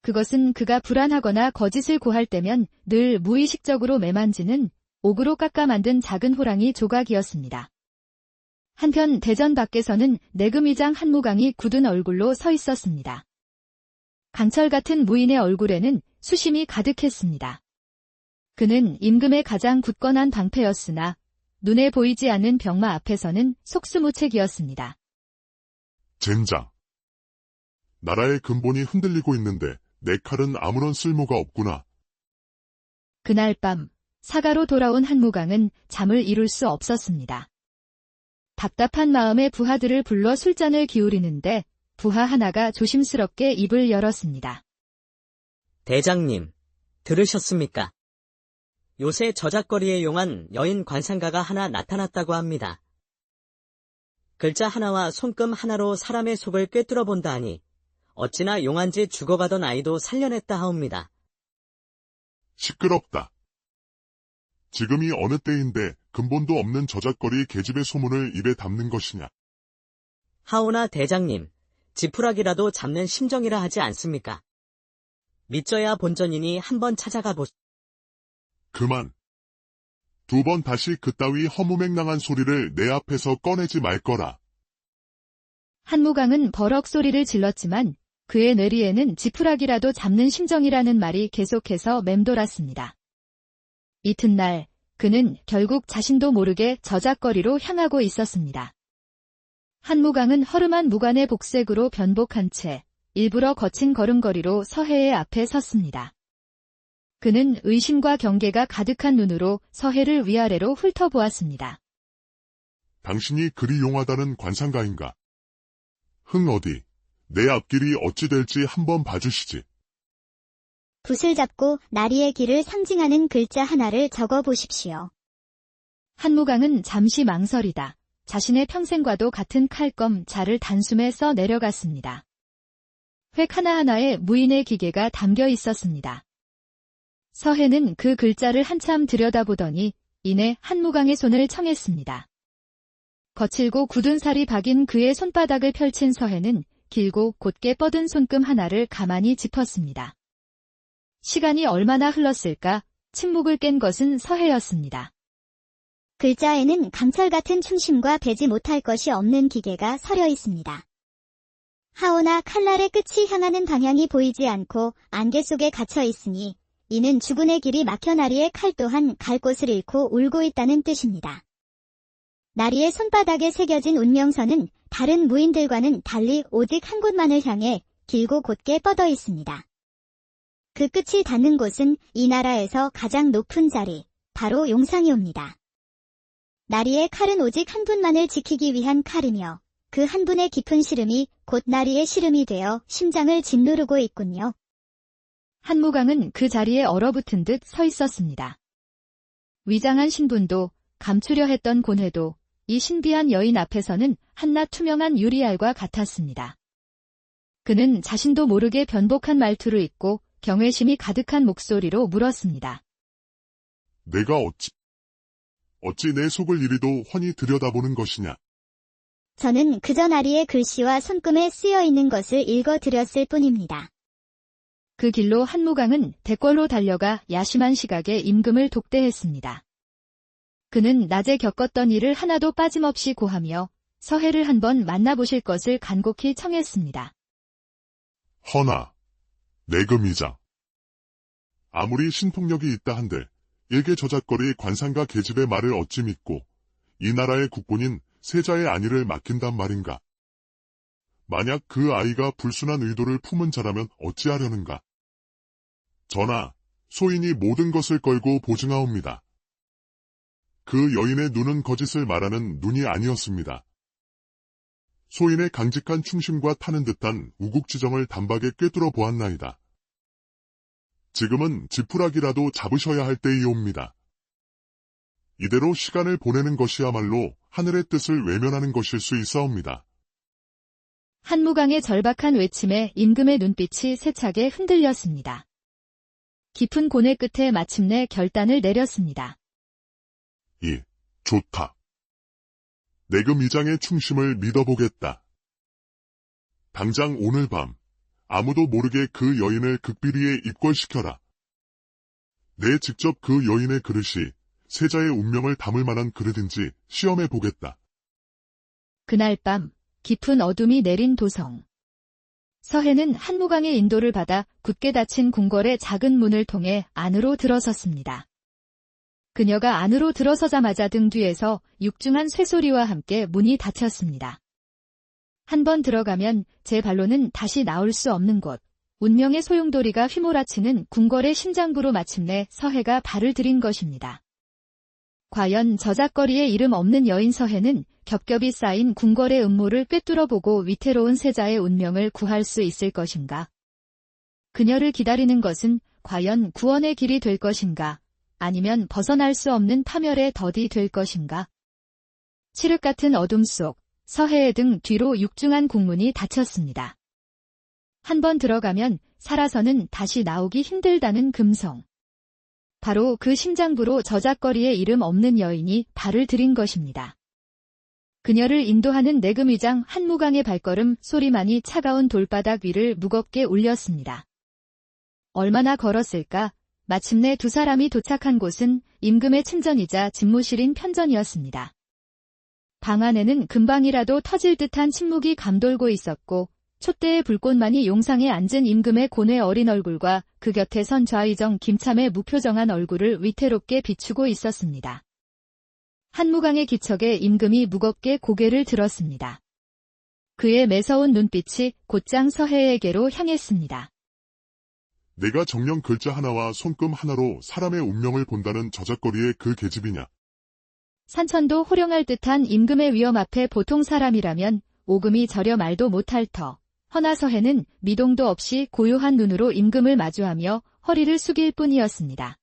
그것은 그가 불안하거나 거짓을 고할 때면 늘 무의식적으로 매만지는 옥으로 깎아 만든 작은 호랑이 조각이었습니다. 한편 대전 밖에서는 내금의장 한무강이 굳은 얼굴로 서 있었습니다. 강철 같은 무인의 얼굴에는 수심이 가득했습니다. 그는 임금의 가장 굳건한 방패였으나 눈에 보이지 않는 병마 앞에서는 속수무책이었습니다. 젠장. 나라의 근본이 흔들리고 있는데 내 칼은 아무런 쓸모가 없구나. 그날 밤 사가로 돌아온 한무강은 잠을 이룰 수 없었습니다. 답답한 마음에 부하들을 불러 술잔을 기울이는데 부하 하나가 조심스럽게 입을 열었습니다. 대장님, 들으셨습니까? 요새 저작거리에 용한 여인 관상가가 하나 나타났다고 합니다. 글자 하나와 손금 하나로 사람의 속을 꿰뚫어 본다 하니 어찌나 용한지 죽어가던 아이도 살려냈다 하옵니다. 시끄럽다. 지금이 어느 때인데 근본도 없는 저작거리 계집의 소문을 입에 담는 것이냐. 하오나 대장님, 지푸라기라도 잡는 심정이라 하지 않습니까? 믿져야 본전이니 한번 찾아가 보시. 그만. 2번 다시 그따위 허무맹랑한 소리를 내 앞에서 꺼내지 말거라. 한무강은 버럭 소리를 질렀지만 그의 뇌리에는 지푸라기라도 잡는 심정이라는 말이 계속해서 맴돌았습니다. 이튿날 그는 결국 자신도 모르게 저작거리로 향하고 있었습니다. 한무강은 허름한 무관의 복색으로 변복한 채 일부러 거친 걸음걸이로 서해의 앞에 섰습니다. 그는 의심과 경계가 가득한 눈으로 서해를 위아래로 훑어보았습니다. 당신이 그리 용하다는 관상가인가? 흥 어디, 내 앞길이 어찌 될지 한번 봐주시지. 붓을 잡고 나리의 길을 상징하는 글자 하나를 적어 보십시오. 한무강은 잠시 망설이다 자신의 평생과도 같은 칼검 자를 단숨에 써 내려갔습니다. 획 하나하나에 무인의 기계가 담겨 있었습니다. 서해는 그 글자를 한참 들여다보더니 이내 한무강의 손을 청했습니다. 거칠고 굳은 살이 박인 그의 손바닥을 펼친 서해는 길고 곧게 뻗은 손금 하나를 가만히 짚었습니다. 시간이 얼마나 흘렀을까? 침묵을 깬 것은 서해였습니다. 글자에는 강철 같은 충심과 배지 못할 것이 없는 기계가 서려 있습니다. 하오나 칼날의 끝이 향하는 방향이 보이지 않고 안개 속에 갇혀 있으니 이는 죽은의 길이 막혀 나리의 칼 또한 갈 곳을 잃고 울고 있다는 뜻입니다. 나리의 손바닥에 새겨진 운명선은 다른 무인들과는 달리 오직 한 곳만을 향해 길고 곧게 뻗어 있습니다. 그 끝이 닿는 곳은 이 나라에서 가장 높은 자리, 바로 용상이옵니다. 나리의 칼은 오직 한 분만을 지키기 위한 칼이며 그 한 분의 깊은 시름이 곧 나리의 시름이 되어 심장을 짓누르고 있군요. 한무강은 그 자리에 얼어붙은 듯 서 있었습니다. 위장한 신분도 감추려 했던 고뇌도 이 신비한 여인 앞에서는 한낱 투명한 유리알과 같았습니다. 그는 자신도 모르게 변복한 말투를 잇고 경외심이 가득한 목소리로 물었습니다. 내가 어찌 내 속을 이리도 훤히 들여다보는 것이냐. 저는 그저 나리의 글씨와 손금에 쓰여 있는 것을 읽어드렸을 뿐입니다. 그 길로 한무강은 대궐로 달려가 야심한 시각에 임금을 독대했습니다. 그는 낮에 겪었던 일을 하나도 빠짐없이 고하며 서해를 한번 만나보실 것을 간곡히 청했습니다. 허나, 내금이장. 아무리 신통력이 있다 한들 일개 저작거리 관상가 계집의 말을 어찌 믿고 이 나라의 국본인 세자의 안위를 맡긴단 말인가. 만약 그 아이가 불순한 의도를 품은 자라면 어찌하려는가. 전하, 소인이 모든 것을 걸고 보증하옵니다. 그 여인의 눈은 거짓을 말하는 눈이 아니었습니다. 소인의 강직한 충심과 타는 듯한 우국지정을 단박에 꿰뚫어 보았나이다. 지금은 지푸라기라도 잡으셔야 할 때이옵니다. 이대로 시간을 보내는 것이야말로 하늘의 뜻을 외면하는 것일 수 있사옵니다. 한무강의 절박한 외침에 임금의 눈빛이 세차게 흔들렸습니다. 깊은 고뇌 끝에 마침내 결단을 내렸습니다. 좋다. 내금 이장의 충심을 믿어보겠다. 당장 오늘 밤 아무도 모르게 그 여인을 극비리에 입궐시켜라. 내 직접 그 여인의 그릇이 세자의 운명을 담을 만한 그릇인지 시험해 보겠다. 그날 밤 깊은 어둠이 내린 도성. 서해는 한무강의 인도를 받아 굳게 닫힌 궁궐의 작은 문을 통해 안으로 들어섰습니다. 그녀가 안으로 들어서자마자 등 뒤에서 육중한 쇠소리와 함께 문이 닫혔습니다. 한 번 들어가면 제 발로는 다시 나올 수 없는 곳, 운명의 소용돌이가 휘몰아치는 궁궐의 심장부로 마침내 서해가 발을 들인 것입니다. 과연 저작거리에 이름 없는 여인 서해는 겹겹이 쌓인 궁궐의 음모를 꿰뚫어보고 위태로운 세자의 운명을 구할 수 있을 것인가? 그녀를 기다리는 것은 과연 구원의 길이 될 것인가? 아니면 벗어날 수 없는 파멸의 덫이 될 것인가? 칠흑 같은 어둠 속 서해의 등 뒤로 육중한 궁문이 닫혔습니다. 한 번 들어가면 살아서는 다시 나오기 힘들다는 금성. 바로 그 심장부로 저작거리에 이름 없는 여인이 발을 들인 것입니다. 그녀를 인도하는 내금위장 한무강의 발걸음 소리만이 차가운 돌바닥 위를 무겁게 울렸습니다. 얼마나 걸었을까? 마침내 두 사람이 도착한 곳은 임금의 침전이자 집무실인 편전이었습니다. 방 안에는 금방이라도 터질 듯한 침묵이 감돌고 있었고 촛대의 불꽃만이 용상에 앉은 임금의 고뇌 어린 얼굴과 그 곁에 선 좌의정 김참의 무표정한 얼굴을 위태롭게 비추고 있었습니다. 한무강의 기척에 임금이 무겁게 고개를 들었습니다. 그의 매서운 눈빛이 곧장 서해에게로 향했습니다. 내가 정령 글자 하나와 손금 하나로 사람의 운명을 본다는 저작거리의 그 계집이냐. 산천도 호령할 듯한 임금의 위엄 앞에 보통 사람이라면 오금이 저려 말도 못할 터. 허나 서해는 미동도 없이 고요한 눈으로 임금을 마주하며 허리를 숙일 뿐이었습니다.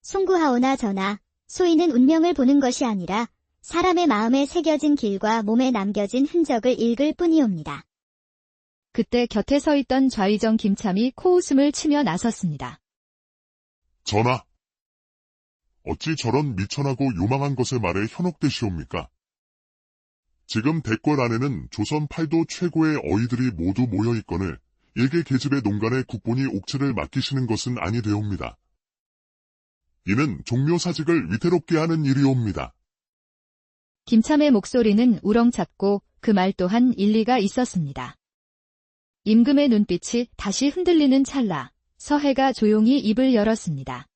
송구하오나 전하, 소인은 운명을 보는 것이 아니라 사람의 마음에 새겨진 길과 몸에 남겨진 흔적을 읽을 뿐이옵니다. 그때 곁에 서 있던 좌의정 김참이 코웃음을 치며 나섰습니다. 전하, 어찌 저런 미천하고 요망한 것에 말에 현혹되시옵니까? 지금 대궐 안에는 조선 팔도 최고의 어이들이 모두 모여있거늘 일개 계집의 농간에 국본이 옥체를 맡기시는 것은 아니되옵니다. 이는 종묘사직을 위태롭게 하는 일이옵니다. 김참의 목소리는 우렁찼고 그 말 또한 일리가 있었습니다. 임금의 눈빛이 다시 흔들리는 찰나 서해가 조용히 입을 열었습니다.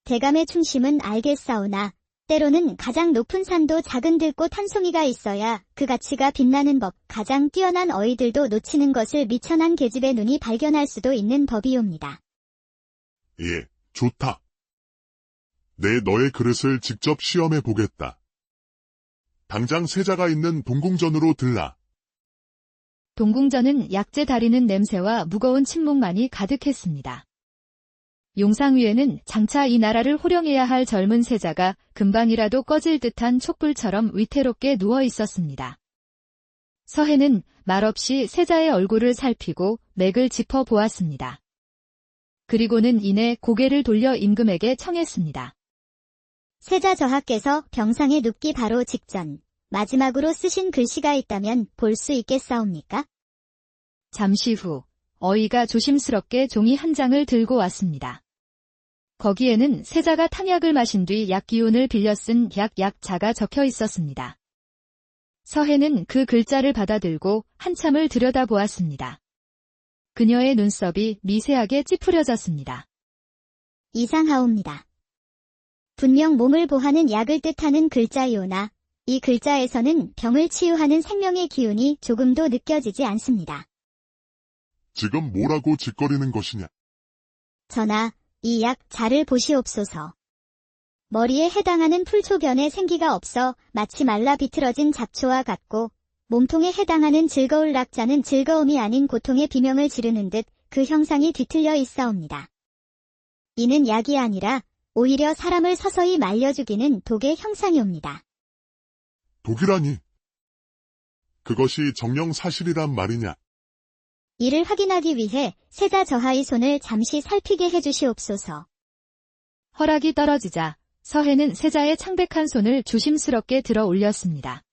대감의 충심은 알겠사오나 때로는 가장 높은 산도 작은 들꽃 한 송이가 있어야 그 가치가 빛나는 법, 가장 뛰어난 어이들도 놓치는 것을 미천한 계집의 눈이 발견할 수도 있는 법이옵니다. 예, 좋다. 내 너의 그릇을 직접 시험해 보겠다. 당장 세자가 있는 동궁전으로 들라. 동궁전은 약재 다리는 냄새와 무거운 침묵만이 가득했습니다. 용상 위에는 장차 이 나라를 호령해야 할 젊은 세자가 금방이라도 꺼질 듯한 촛불처럼 위태롭게 누워 있었습니다. 서해는 말없이 세자의 얼굴을 살피고 맥을 짚어 보았습니다. 그리고는 이내 고개를 돌려 임금에게 청했습니다. 세자 저하께서 병상에 눕기 바로 직전, 마지막으로 쓰신 글씨가 있다면 볼 수 있겠사옵니까? 잠시 후 어이가 조심스럽게 종이 한 장을 들고 왔습니다. 거기에는 세자가 탕약을 마신 뒤 약 기운을 빌려 쓴 약자가 적혀 있었습니다. 서해는 그 글자를 받아들고 한참을 들여다보았습니다. 그녀의 눈썹이 미세하게 찌푸려졌습니다. 이상하옵니다. 분명 몸을 보하는 약을 뜻하는 글자이오나 이 글자에서는 병을 치유하는 생명의 기운이 조금도 느껴지지 않습니다. 지금 뭐라고 짓거리는 것이냐? 전하, 이 약자를 보시옵소서. 머리에 해당하는 풀초변에 생기가 없어 마치 말라 비틀어진 잡초와 같고 몸통에 해당하는 즐거울 낙자는 즐거움이 아닌 고통의 비명을 지르는 듯 그 형상이 뒤틀려 있사옵니다. 이는 약이 아니라 오히려 사람을 서서히 말려 죽이는 독의 형상이옵니다. 독이라니. 그것이 정령 사실이란 말이냐? 이를 확인하기 위해 세자 저하의 손을 잠시 살피게 해주시옵소서. 허락이 떨어지자 서해는 세자의 창백한 손을 조심스럽게 들어 올렸습니다.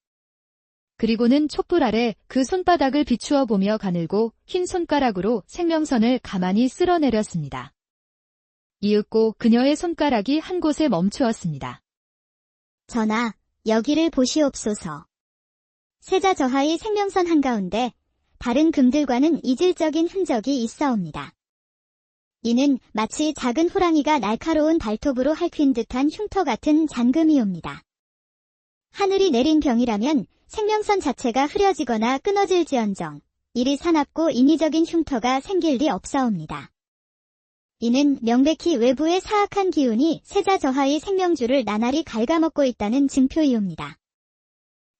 그리고는 촛불 아래 그 손바닥을 비추어 보며 가늘고 흰 손가락으로 생명선을 가만히 쓸어내렸습니다. 이윽고 그녀의 손가락이 한 곳에 멈추었습니다. 전하, 여기를 보시옵소서. 세자 저하의 생명선 한가운데 다른 금들과는 이질적인 흔적이 있사옵니다. 이는 마치 작은 호랑이가 날카로운 발톱으로 핥힌 듯한 흉터 같은 잔금이옵니다. 하늘이 내린 병이라면 생명선 자체가 흐려지거나 끊어질지언정 이리 사납고 인위적인 흉터가 생길 리 없사옵니다. 이는 명백히 외부의 사악한 기운이 세자 저하의 생명줄을 나날이 갉아먹고 있다는 증표이옵니다.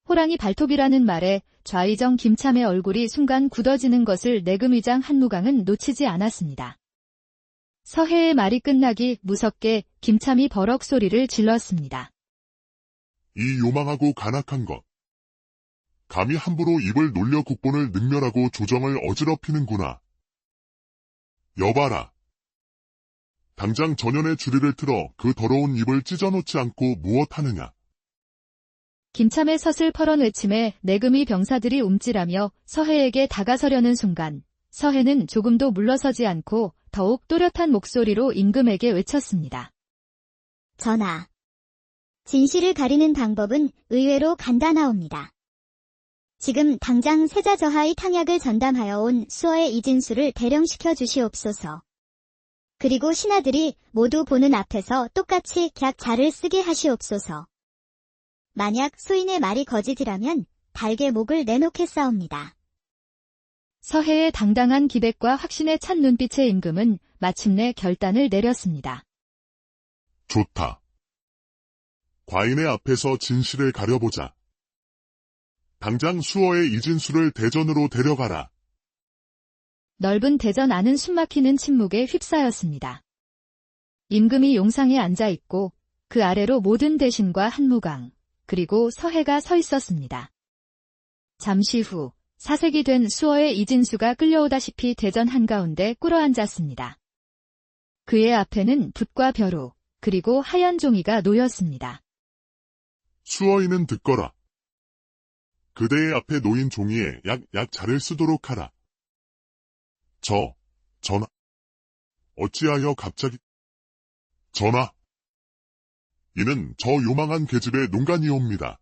호랑이 발톱이라는 말에 좌의정 김참의 얼굴이 순간 굳어지는 것을 내금위장 한무강은 놓치지 않았습니다. 서해의 말이 끝나기 무섭게 김참이 버럭 소리를 질렀습니다. 이 요망하고 간악한 것. 감히 함부로 입을 놀려 국본을 능멸하고 조정을 어지럽히는구나. 여봐라. 당장 전연의 주리를 틀어 그 더러운 입을 찢어놓지 않고 무엇하느냐. 김참의 서슬퍼런 외침에 내금위 병사들이 움찔하며 서해에게 다가서려는 순간 서해는 조금도 물러서지 않고 더욱 또렷한 목소리로 임금에게 외쳤습니다. 전하. 진실을 가리는 방법은 의외로 간단하옵니다. 지금 당장 세자 저하의 탕약을 전담하여 온 수어의 이진수를 대령시켜 주시옵소서. 그리고 신하들이 모두 보는 앞에서 똑같이 객 자를 쓰게 하시옵소서. 만약 소인의 말이 거짓이라면 달게 목을 내놓겠사옵니다. 서해의 당당한 기백과 확신에 찬 눈빛의 임금은 마침내 결단을 내렸습니다. 좋다. 과인의 앞에서 진실을 가려보자. 당장 수어의 이진수를 대전으로 데려가라. 넓은 대전 안은 숨막히는 침묵에 휩싸였습니다. 임금이 용상에 앉아있고 그 아래로 모든 대신과 한무강, 그리고 서해가 서 있었습니다. 잠시 후 사색이 된 수어의 이진수가 끌려오다시피 대전 한가운데 꿇어앉았습니다. 그의 앞에는 붓과 벼루, 그리고 하얀 종이가 놓였습니다. 수어이는 듣거라. 그대의 앞에 놓인 종이에 약 자를 쓰도록 하라. 전하. 어찌하여 갑자기... 전하. 이는 저 요망한 계집의 농간이옵니다.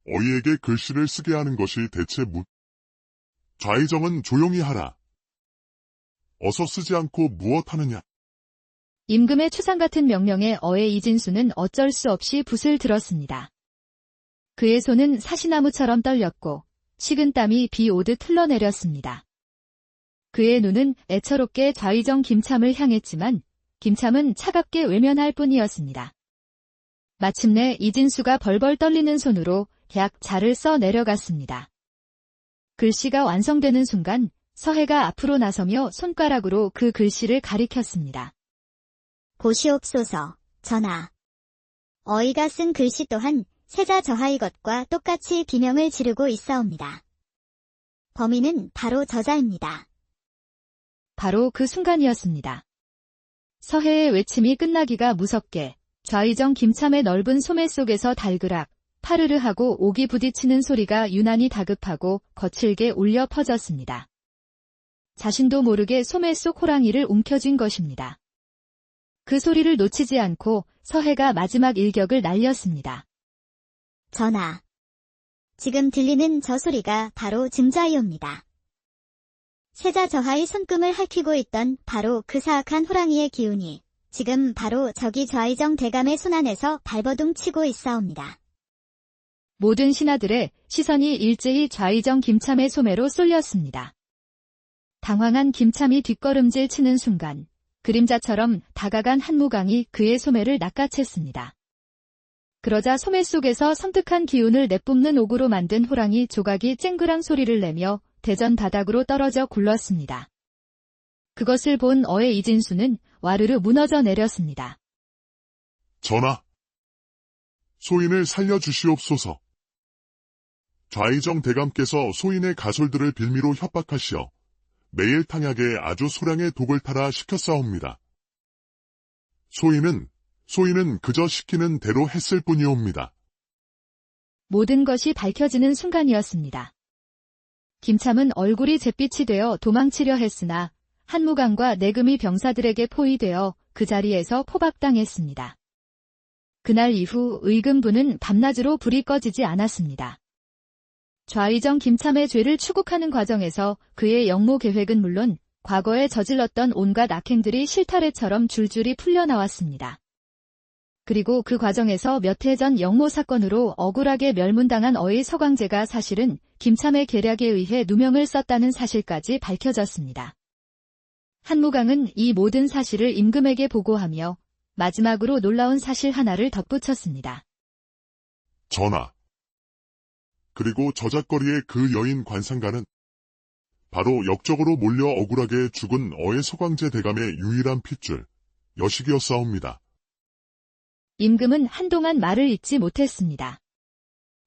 어이에게 글씨를 쓰게 하는 것이 대체 좌의정은 조용히 하라. 어서 쓰지 않고 무엇하느냐. 임금의 추상 같은 명령에 어의 이진수는 어쩔 수 없이 붓을 들었습니다. 그의 손은 사시나무처럼 떨렸고 식은 땀이 비 오듯 흘러내렸습니다. 그의 눈은 애처롭게 좌의정 김참을 향했지만 김참은 차갑게 외면할 뿐이었습니다. 마침내 이진수가 벌벌 떨리는 손으로 약 자를 써 내려갔습니다. 글씨가 완성되는 순간 서해가 앞으로 나서며 손가락으로 그 글씨를 가리켰습니다. 보시옵소서, 전하. 어이가 쓴 글씨 또한 세자 저하의 것과 똑같이 비명을 지르고 있사옵니다. 범인은 바로 저자입니다. 바로 그 순간이었습니다. 서해의 외침이 끝나기가 무섭게 좌의정 김참의 넓은 소매 속에서 달그락, 파르르 하고 옥이 부딪히는 소리가 유난히 다급하고 거칠게 울려 퍼졌습니다. 자신도 모르게 소매 속 호랑이를 움켜쥔 것입니다. 그 소리를 놓치지 않고 서해가 마지막 일격을 날렸습니다. 전하. 지금 들리는 저 소리가 바로 증자이옵니다. 세자 저하의 손금을 핥히고 있던 바로 그 사악한 호랑이의 기운이 지금 바로 저기 좌의정 대감의 손 안에서 발버둥 치고 있사옵니다. 모든 신하들의 시선이 일제히 좌의정 김참의 소매로 쏠렸습니다. 당황한 김참이 뒷걸음질 치는 순간 그림자처럼 다가간 한무강이 그의 소매를 낚아챘습니다. 그러자 소매 속에서 섬뜩한 기운을 내뿜는 옥으로 만든 호랑이 조각이 쨍그랑 소리를 내며 대전 바닥으로 떨어져 굴렀습니다. 그것을 본 어의 이진수는 와르르 무너져 내렸습니다. 전하, 소인을 살려주시옵소서. 좌의정 대감께서 소인의 가솔들을 빌미로 협박하시어 매일 탕약에 아주 소량의 독을 타라 시켰사옵니다. 소인은 그저 시키는 대로 했을 뿐이옵니다. 모든 것이 밝혀지는 순간이었습니다. 김참은 얼굴이 잿빛이 되어 도망치려 했으나 한무강과 내금이 병사들에게 포위되어 그 자리에서 포박당했습니다. 그날 이후 의금부는 밤낮으로 불이 꺼지지 않았습니다. 좌의정 김참의 죄를 추국하는 과정에서 그의 영모 계획은 물론 과거에 저질렀던 온갖 악행들이 실타래처럼 줄줄이 풀려나왔습니다. 그리고 그 과정에서 몇 해 전 영모 사건으로 억울하게 멸문당한 어의 서광재가 사실은 김참의 계략에 의해 누명을 썼다는 사실까지 밝혀졌습니다. 한무강은 이 모든 사실을 임금에게 보고하며 마지막으로 놀라운 사실 하나를 덧붙였습니다. 전하, 그리고 저작거리의 그 여인 관상가는 바로 역적으로 몰려 억울하게 죽은 어의 서광재 대감의 유일한 핏줄, 여식이었사옵니다. 임금은 한동안 말을 잇지 못했습니다.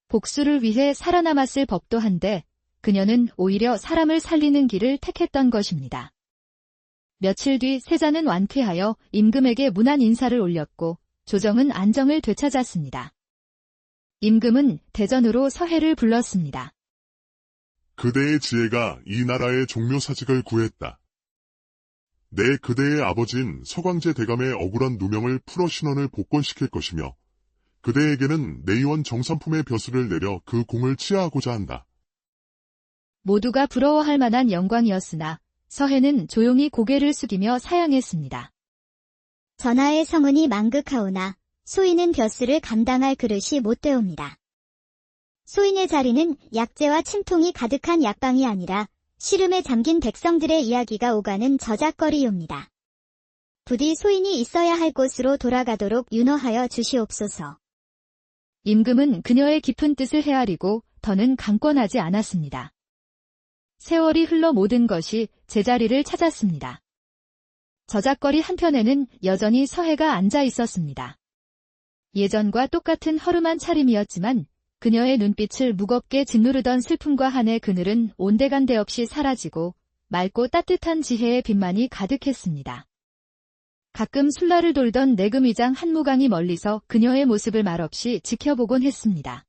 복수를 위해 살아남았을 법도 한데 그녀는 오히려 사람을 살리는 길을 택했던 것입니다. 며칠 뒤 세자는 완쾌하여 임금에게 문안 인사를 올렸고 조정은 안정을 되찾았습니다. 임금은 대전으로 서해를 불렀습니다. 그대의 지혜가 이 나라의 종묘사직을 구했다. 내 그대의 아버지인 서광재 대감의 억울한 누명을 풀어 신원을 복권시킬 것이며 그대에게는 내의원 정삼품의 벼슬을 내려 그 공을 치하하고자 한다. 모두가 부러워할 만한 영광이었으나 서해는 조용히 고개를 숙이며 사양했습니다. 전하의 성은이 망극하오나 소인은 벼슬을 감당할 그릇이 못 되옵니다. 소인의 자리는 약재와 침통이 가득한 약방이 아니라 시름에 잠긴 백성들의 이야기가 오가는 저작거리옵니다. 부디 소인이 있어야 할 곳으로 돌아가도록 윤허하여 주시옵소서. 임금은 그녀의 깊은 뜻을 헤아리고 더는 강권하지 않았습니다. 세월이 흘러 모든 것이 제자리를 찾았습니다. 저작거리 한편에는 여전히 서해가 앉아 있었습니다. 예전과 똑같은 허름한 차림이었지만 그녀의 눈빛을 무겁게 짓누르던 슬픔과 한의 그늘은 온데간데 없이 사라지고 맑고 따뜻한 지혜의 빛만이 가득했습니다. 가끔 술라를 돌던 내금위장 한무강이 멀리서 그녀의 모습을 말없이 지켜보곤 했습니다.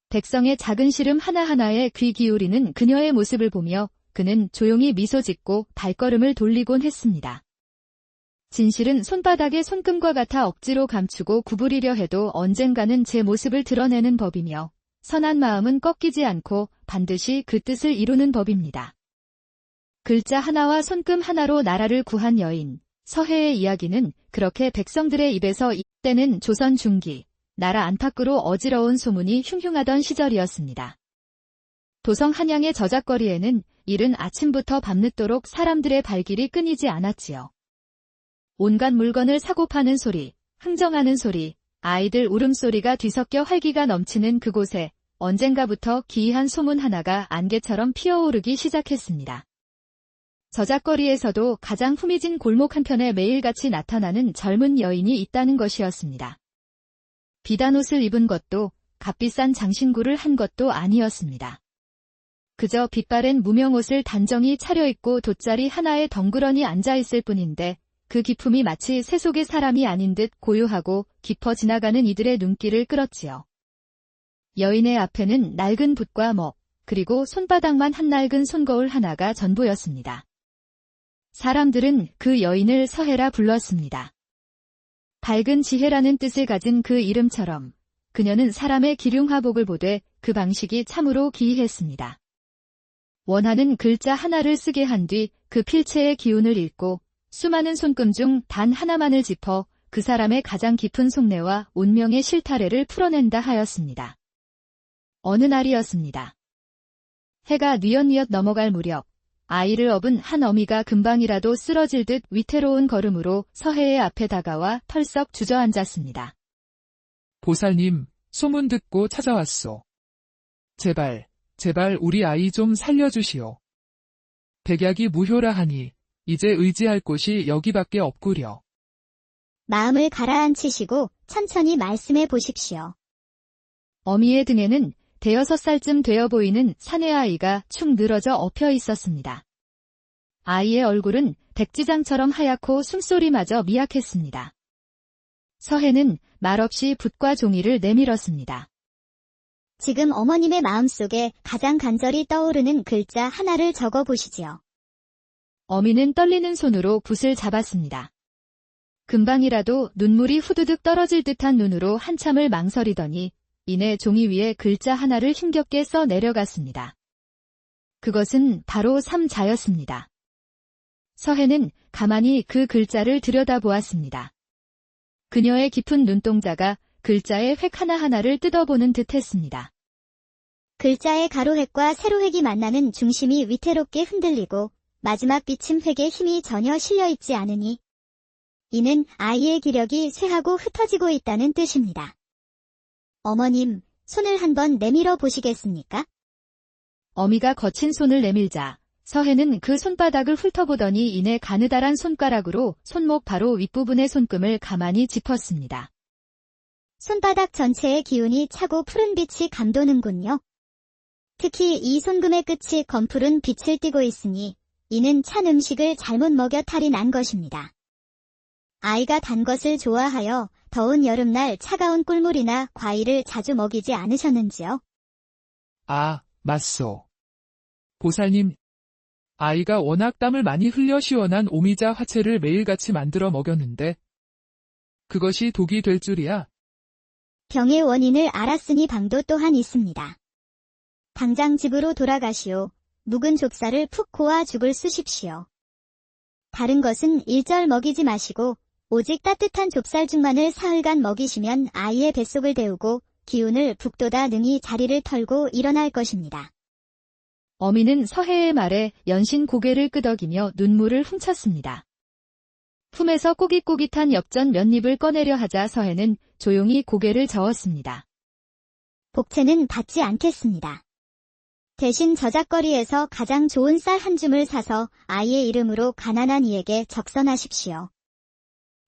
백성의 작은 시름 하나하나에 귀 기울이는 그녀의 모습을 보며 그는 조용히 미소 짓고 발걸음을 돌리곤 했습니다. 진실은 손바닥의 손금과 같아 억지로 감추고 구부리려 해도 언젠가는 제 모습을 드러내는 법이며 선한 마음은 꺾이지 않고 반드시 그 뜻을 이루는 법입니다. 글자 하나와 손금 하나로 나라를 구한 여인, 서해의 이야기는 그렇게 백성들의 입에서 이때는 조선 중기, 나라 안팎으로 어지러운 소문이 흉흉하던 시절이었습니다. 도성 한양의 저작거리에는 이른 아침부터 밤늦도록 사람들의 발길이 끊이지 않았지요. 온갖 물건을 사고 파는 소리, 흥정하는 소리, 아이들 울음소리가 뒤섞여 활기가 넘치는 그곳에 언젠가부터 기이한 소문 하나가 안개처럼 피어오르기 시작했습니다. 저작거리에서도 가장 후미진 골목 한편에 매일같이 나타나는 젊은 여인이 있다는 것이었습니다. 비단 옷을 입은 것도 값비싼 장신구를 한 것도 아니었습니다. 그저 빛바랜 무명옷을 단정히 차려입고 돗자리 하나에 덩그러니 앉아있을 뿐인데 그 기품이 마치 새 속의 사람이 아닌 듯 고요하고 깊어 지나가는 이들의 눈길을 끌었지요. 여인의 앞에는 낡은 붓과 먹, 그리고 손바닥만 한 낡은 손거울 하나가 전부였습니다. 사람들은 그 여인을 서해라 불렀습니다. 밝은 지혜라는 뜻을 가진 그 이름처럼 그녀는 사람의 기륭화복을 보되 그 방식이 참으로 기이했습니다. 원하는 글자 하나를 쓰게 한 뒤 그 필체의 기운을 읽고 수많은 손금 중 단 하나만을 짚어 그 사람의 가장 깊은 속내와 운명의 실타래를 풀어낸다 하였습니다. 어느 날이었습니다. 해가 뉘엿뉘엿 넘어갈 무렵 아이를 업은 한 어미가 금방이라도 쓰러질 듯 위태로운 걸음으로 서해의 앞에 다가와 털썩 주저앉았습니다. 보살님, 소문 듣고 찾아왔소. 제발 우리 아이 좀 살려주시오. 백약이 무효라 하니 이제 의지할 곳이 여기밖에 없구려. 마음을 가라앉히시고 천천히 말씀해 보십시오. 어미의 등에는 5살쯤 되어 보이는 사내 아이가 축 늘어져 엎여 있었습니다. 아이의 얼굴은 백지장처럼 하얗고 숨소리마저 미약했습니다. 서해는 말없이 붓과 종이를 내밀었습니다. 지금 어머님의 마음속에 가장 간절히 떠오르는 글자 하나를 적어 보시지요. 어미는 떨리는 손으로 붓을 잡았습니다. 금방이라도 눈물이 후두둑 떨어질 듯한 눈으로 한참을 망설이더니 이내 종이 위에 글자 하나를 힘겹게 써 내려갔습니다. 그것은 바로 삼자였습니다. 서해는 가만히 그 글자를 들여다보았습니다. 그녀의 깊은 눈동자가 글자의 획 하나하나를 뜯어보는 듯 했습니다. 글자의 가로획과 세로획이 만나는 중심이 위태롭게 흔들리고 마지막 비침 획에 힘이 전혀 실려있지 않으니 이는 아이의 기력이 쇠하고 흩어지고 있다는 뜻입니다. 어머님, 손을 한번 내밀어 보시겠습니까? 어미가 거친 손을 내밀자 서해는 그 손바닥을 훑어보더니 이내 가느다란 손가락으로 손목 바로 윗부분의 손금을 가만히 짚었습니다. 손바닥 전체의 기운이 차고 푸른 빛이 감도는군요. 특히 이 손금의 끝이 검푸른 빛을 띠고 있으니 이는 찬 음식을 잘못 먹여 탈이 난 것입니다. 아이가 단 것을 좋아하여 더운 여름날 차가운 꿀물이나 과일을 자주 먹이지 않으셨는지요? 아, 맞소. 보살님, 아이가 워낙 땀을 많이 흘려 시원한 오미자 화채를 매일같이 만들어 먹였는데 그것이 독이 될 줄이야. 병의 원인을 알았으니 방도 또한 있습니다. 당장 집으로 돌아가시오. 묵은 좁쌀을 푹 고아 죽을 쓰십시오. 다른 것은 일절 먹이지 마시고 오직 따뜻한 좁쌀죽만을 사흘간 먹이시면 아이의 뱃속을 데우고 기운을 북돋아 능히 자리를 털고 일어날 것입니다. 어미는 서해의 말에 연신 고개를 끄덕이며 눈물을 훔쳤습니다. 품에서 꼬깃꼬깃한 엽전 몇 입을 꺼내려 하자 서해는 조용히 고개를 저었습니다. 복채는 받지 않겠습니다. 대신 저작거리에서 가장 좋은 쌀 한 줌을 사서 아이의 이름으로 가난한 이에게 적선하십시오.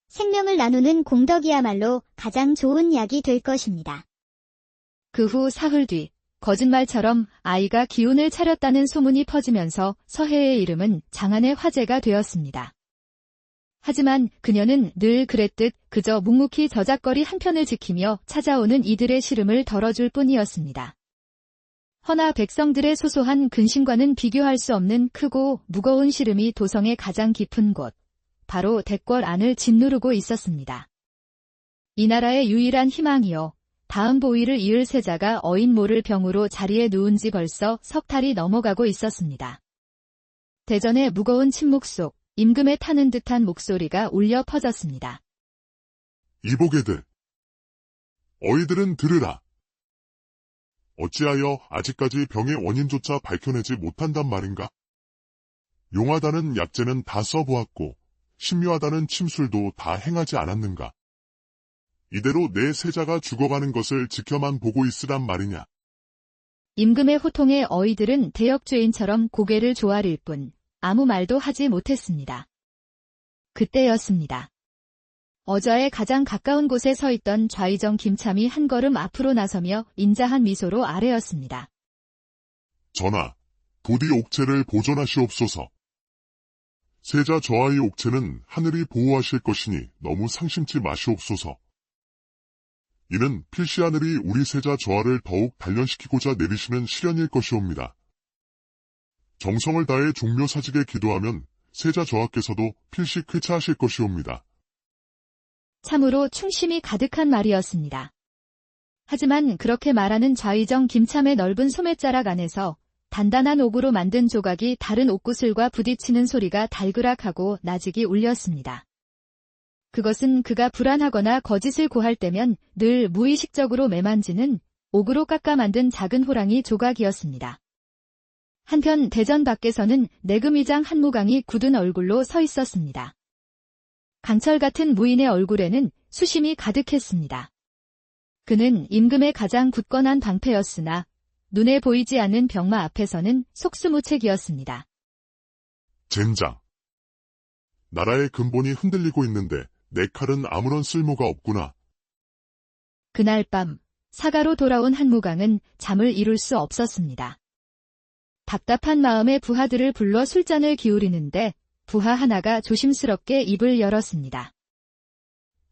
생명을 나누는 공덕이야말로 가장 좋은 약이 될 것입니다. 그 후 사흘 뒤 거짓말처럼 아이가 기운을 차렸다는 소문이 퍼지면서 서해의 이름은 장안의 화제가 되었습니다. 하지만 그녀는 늘 그랬듯 그저 묵묵히 저작거리 한편을 지키며 찾아오는 이들의 시름을 덜어줄 뿐이었습니다. 허나 백성들의 소소한 근심과는 비교할 수 없는 크고 무거운 시름이 도성의 가장 깊은 곳, 바로 대궐 안을 짓누르고 있었습니다. 이 나라의 유일한 희망이요. 다음 보위를 이을 세자가 어인 모를 병으로 자리에 누운 지 벌써 석 달이 넘어가고 있었습니다. 대전의 무거운 침묵 속 임금에 타는 듯한 목소리가 울려 퍼졌습니다. 이보게들, 어이들은 들으라. 어찌하여 아직까지 병의 원인조차 밝혀내지 못한단 말인가? 용하다는 약재는 다 써보았고 신묘하다는 침술도 다 행하지 않았는가? 이대로 내 세자가 죽어가는 것을 지켜만 보고 있으란 말이냐? 임금의 호통에 어이들은 대역죄인처럼 고개를 조아릴 뿐 아무 말도 하지 못했습니다. 그때였습니다. 어좌에 가장 가까운 곳에 서 있던 좌의정 김참이 한 걸음 앞으로 나서며 인자한 미소로 아뢰었습니다. 전하, 부디 옥체를 보존하시옵소서. 세자 저하의 옥체는 하늘이 보호하실 것이니 너무 상심치 마시옵소서. 이는 필시 하늘이 우리 세자 저하를 더욱 단련시키고자 내리시는 시련일 것이옵니다. 정성을 다해 종묘사직에 기도하면 세자 저하께서도 필시 쾌차하실 것이옵니다. 참으로 충심이 가득한 말이었습니다. 하지만 그렇게 말하는 좌의정 김참의 넓은 소매자락 안에서 단단한 옥으로 만든 조각이 다른 옥구슬과 부딪히는 소리가 달그락하고 나직이 울렸습니다. 그것은 그가 불안하거나 거짓을 고할 때면 늘 무의식적으로 매만지는 옥으로 깎아 만든 작은 호랑이 조각이었습니다. 한편 대전 밖에서는 내금위장 한무강이 굳은 얼굴로 서 있었습니다. 강철 같은 무인의 얼굴에는 수심이 가득했습니다. 그는 임금의 가장 굳건한 방패였으나 눈에 보이지 않는 병마 앞에서는 속수무책이었습니다. 젠장. 나라의 근본이 흔들리고 있는데 내 칼은 아무런 쓸모가 없구나. 그날 밤 사가로 돌아온 한무강은 잠을 이룰 수 없었습니다. 답답한 마음에 부하들을 불러 술잔을 기울이는데 부하 하나가 조심스럽게 입을 열었습니다.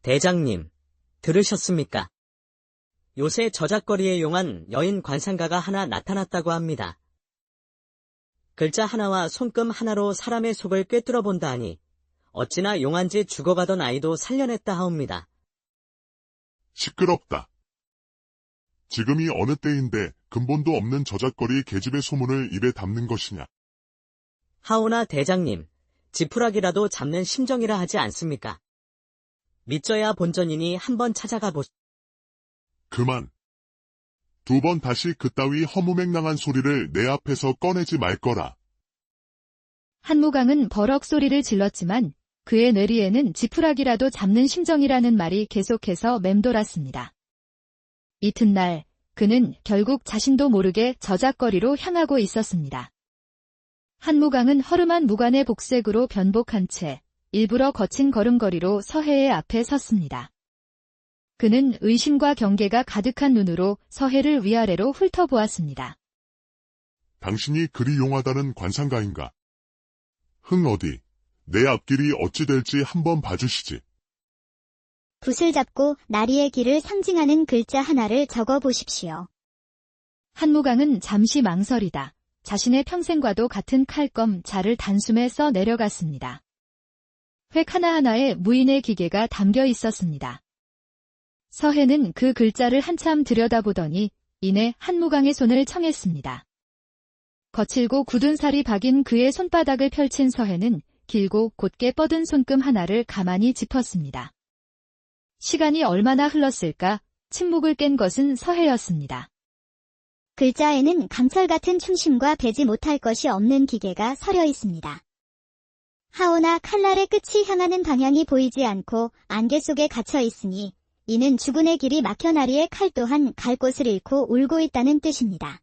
대장님, 들으셨습니까? 요새 저작거리에 용한 여인 관상가가 하나 나타났다고 합니다. 글자 하나와 손금 하나로 사람의 속을 꿰뚫어 본다 하니 어찌나 용한지 죽어가던 아이도 살려냈다 하옵니다. 시끄럽다. 지금이 어느 때인데 근본도 없는 저작거리 계집의 소문을 입에 담는 것이냐. 하오나 대장님, 지푸라기라도 잡는 심정이라 하지 않습니까? 믿져야 본전이니 한번 찾아가 보시. 그만. 2번 다시 그따위 허무맹랑한 소리를 내 앞에서 꺼내지 말 거라. 한무강은 버럭 소리를 질렀지만 그의 뇌리에는 지푸라기라도 잡는 심정이라는 말이 계속해서 맴돌았습니다. 이튿날 그는 결국 자신도 모르게 저작거리로 향하고 있었습니다. 한무강은 허름한 무관의 복색으로 변복한 채 일부러 거친 걸음걸이로 서해의 앞에 섰습니다. 그는 의심과 경계가 가득한 눈으로 서해를 위아래로 훑어보았습니다. 당신이 그리 용하다는 관상가인가? 흥 어디, 내 앞길이 어찌 될지 한번 봐주시지. 붓을 잡고 나리의 길을 상징하는 글자 하나를 적어 보십시오. 한무강은 잠시 망설이다 자신의 평생과도 같은 칼검 자를 단숨에 써 내려갔습니다. 획 하나하나에 무인의 기계가 담겨 있었습니다. 서해는 그 글자를 한참 들여다보더니 이내 한무강의 손을 청했습니다. 거칠고 굳은 살이 박인 그의 손바닥을 펼친 서해는 길고 곧게 뻗은 손금 하나를 가만히 짚었습니다. 시간이 얼마나 흘렀을까? 침묵을 깬 것은 서해였습니다. 글자에는 강철 같은 충심과 배지 못할 것이 없는 기계가 서려 있습니다. 하오나 칼날의 끝이 향하는 방향이 보이지 않고 안개 속에 갇혀 있으니 이는 죽은의 길이 막혀 나리의 칼 또한 갈 곳을 잃고 울고 있다는 뜻입니다.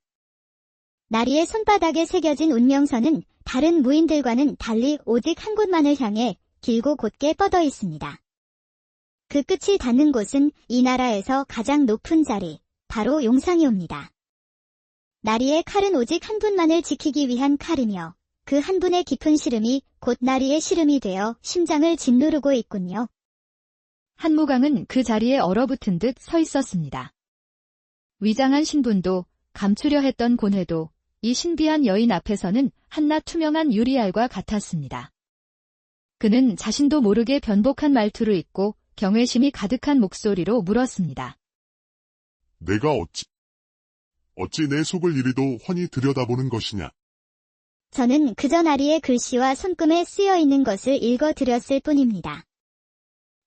나리의 손바닥에 새겨진 운명선은 다른 무인들과는 달리 오직 한 곳만을 향해 길고 곧게 뻗어 있습니다. 그 끝이 닿는 곳은 이 나라에서 가장 높은 자리, 바로 용상이옵니다. 나리의 칼은 오직 한 분만을 지키기 위한 칼이며 그 한 분의 깊은 시름이 곧 나리의 시름이 되어 심장을 짓누르고 있군요. 한무강은 그 자리에 얼어붙은 듯 서 있었습니다. 위장한 신분도 감추려 했던 고뇌도 이 신비한 여인 앞에서는 한낱 투명한 유리알과 같았습니다. 그는 자신도 모르게 변복한 말투를 잇고 경외심이 가득한 목소리로 물었습니다. 내가 어찌 내 속을 이리도 훤히 들여다보는 것이냐. 저는 그저 나리의 글씨와 손금에 쓰여 있는 것을 읽어드렸을 뿐입니다.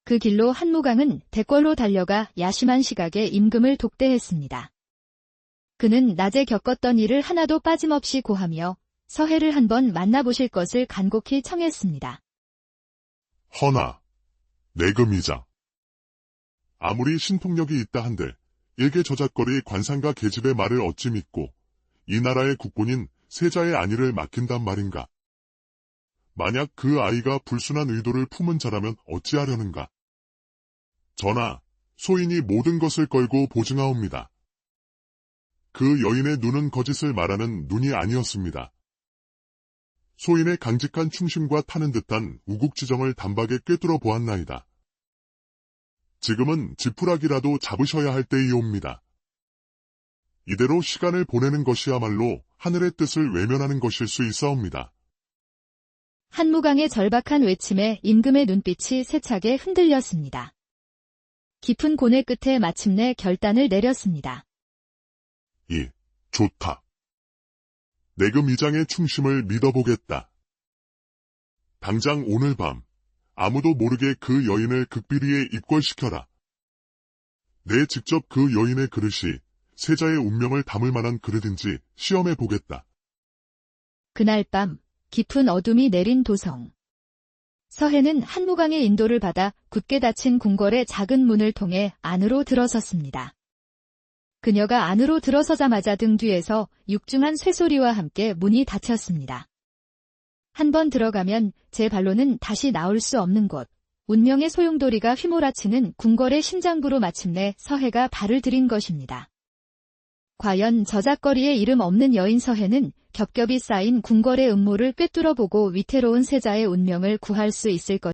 그 길로 한무강은 대궐로 달려가 야심한 시각에 임금을 독대했습니다. 그는 낮에 겪었던 일을 하나도 빠짐없이 고하며 서해를 한번 만나보실 것을 간곡히 청했습니다. 허나, 내금이자. 아무리 신통력이 있다 한들 일개 저작거리 관상가 계집의 말을 어찌 믿고 이 나라의 국본인 세자의 안위를 맡긴단 말인가. 만약 그 아이가 불순한 의도를 품은 자라면 어찌하려는가. 전하, 소인이 모든 것을 걸고 보증하옵니다. 그 여인의 눈은 거짓을 말하는 눈이 아니었습니다. 소인의 강직한 충심과 타는 듯한 우국지정을 단박에 꿰뚫어 보았나이다. 지금은 지푸라기라도 잡으셔야 할 때이옵니다. 이대로 시간을 보내는 것이야말로 하늘의 뜻을 외면하는 것일 수 있사옵니다. 한무강의 절박한 외침에 임금의 눈빛이 세차게 흔들렸습니다. 깊은 고뇌 끝에 마침내 결단을 내렸습니다. 좋다. 내금 이장의 충심을 믿어보겠다. 당장 오늘 밤 아무도 모르게 그 여인을 극비리에 입궐시켜라. 내 직접 그 여인의 그릇이 세자의 운명을 담을 만한 그릇인지 시험해 보겠다. 그날 밤 깊은 어둠이 내린 도성. 서해는 한무강의 인도를 받아 굳게 닫힌 궁궐의 작은 문을 통해 안으로 들어섰습니다. 그녀가 안으로 들어서자마자 등 뒤에서 육중한 쇠소리와 함께 문이 닫혔습니다. 한번 들어가면 제 발로는 다시 나올 수 없는 곳. 운명의 소용돌이가 휘몰아치는 궁궐의 심장부로 마침내 서해가 발을 들인 것입니다. 과연 저작거리에 이름 없는 여인 서해는 겹겹이 쌓인 궁궐의 음모를 꿰뚫어보고 위태로운 세자의 운명을 구할 수 있을 것인가?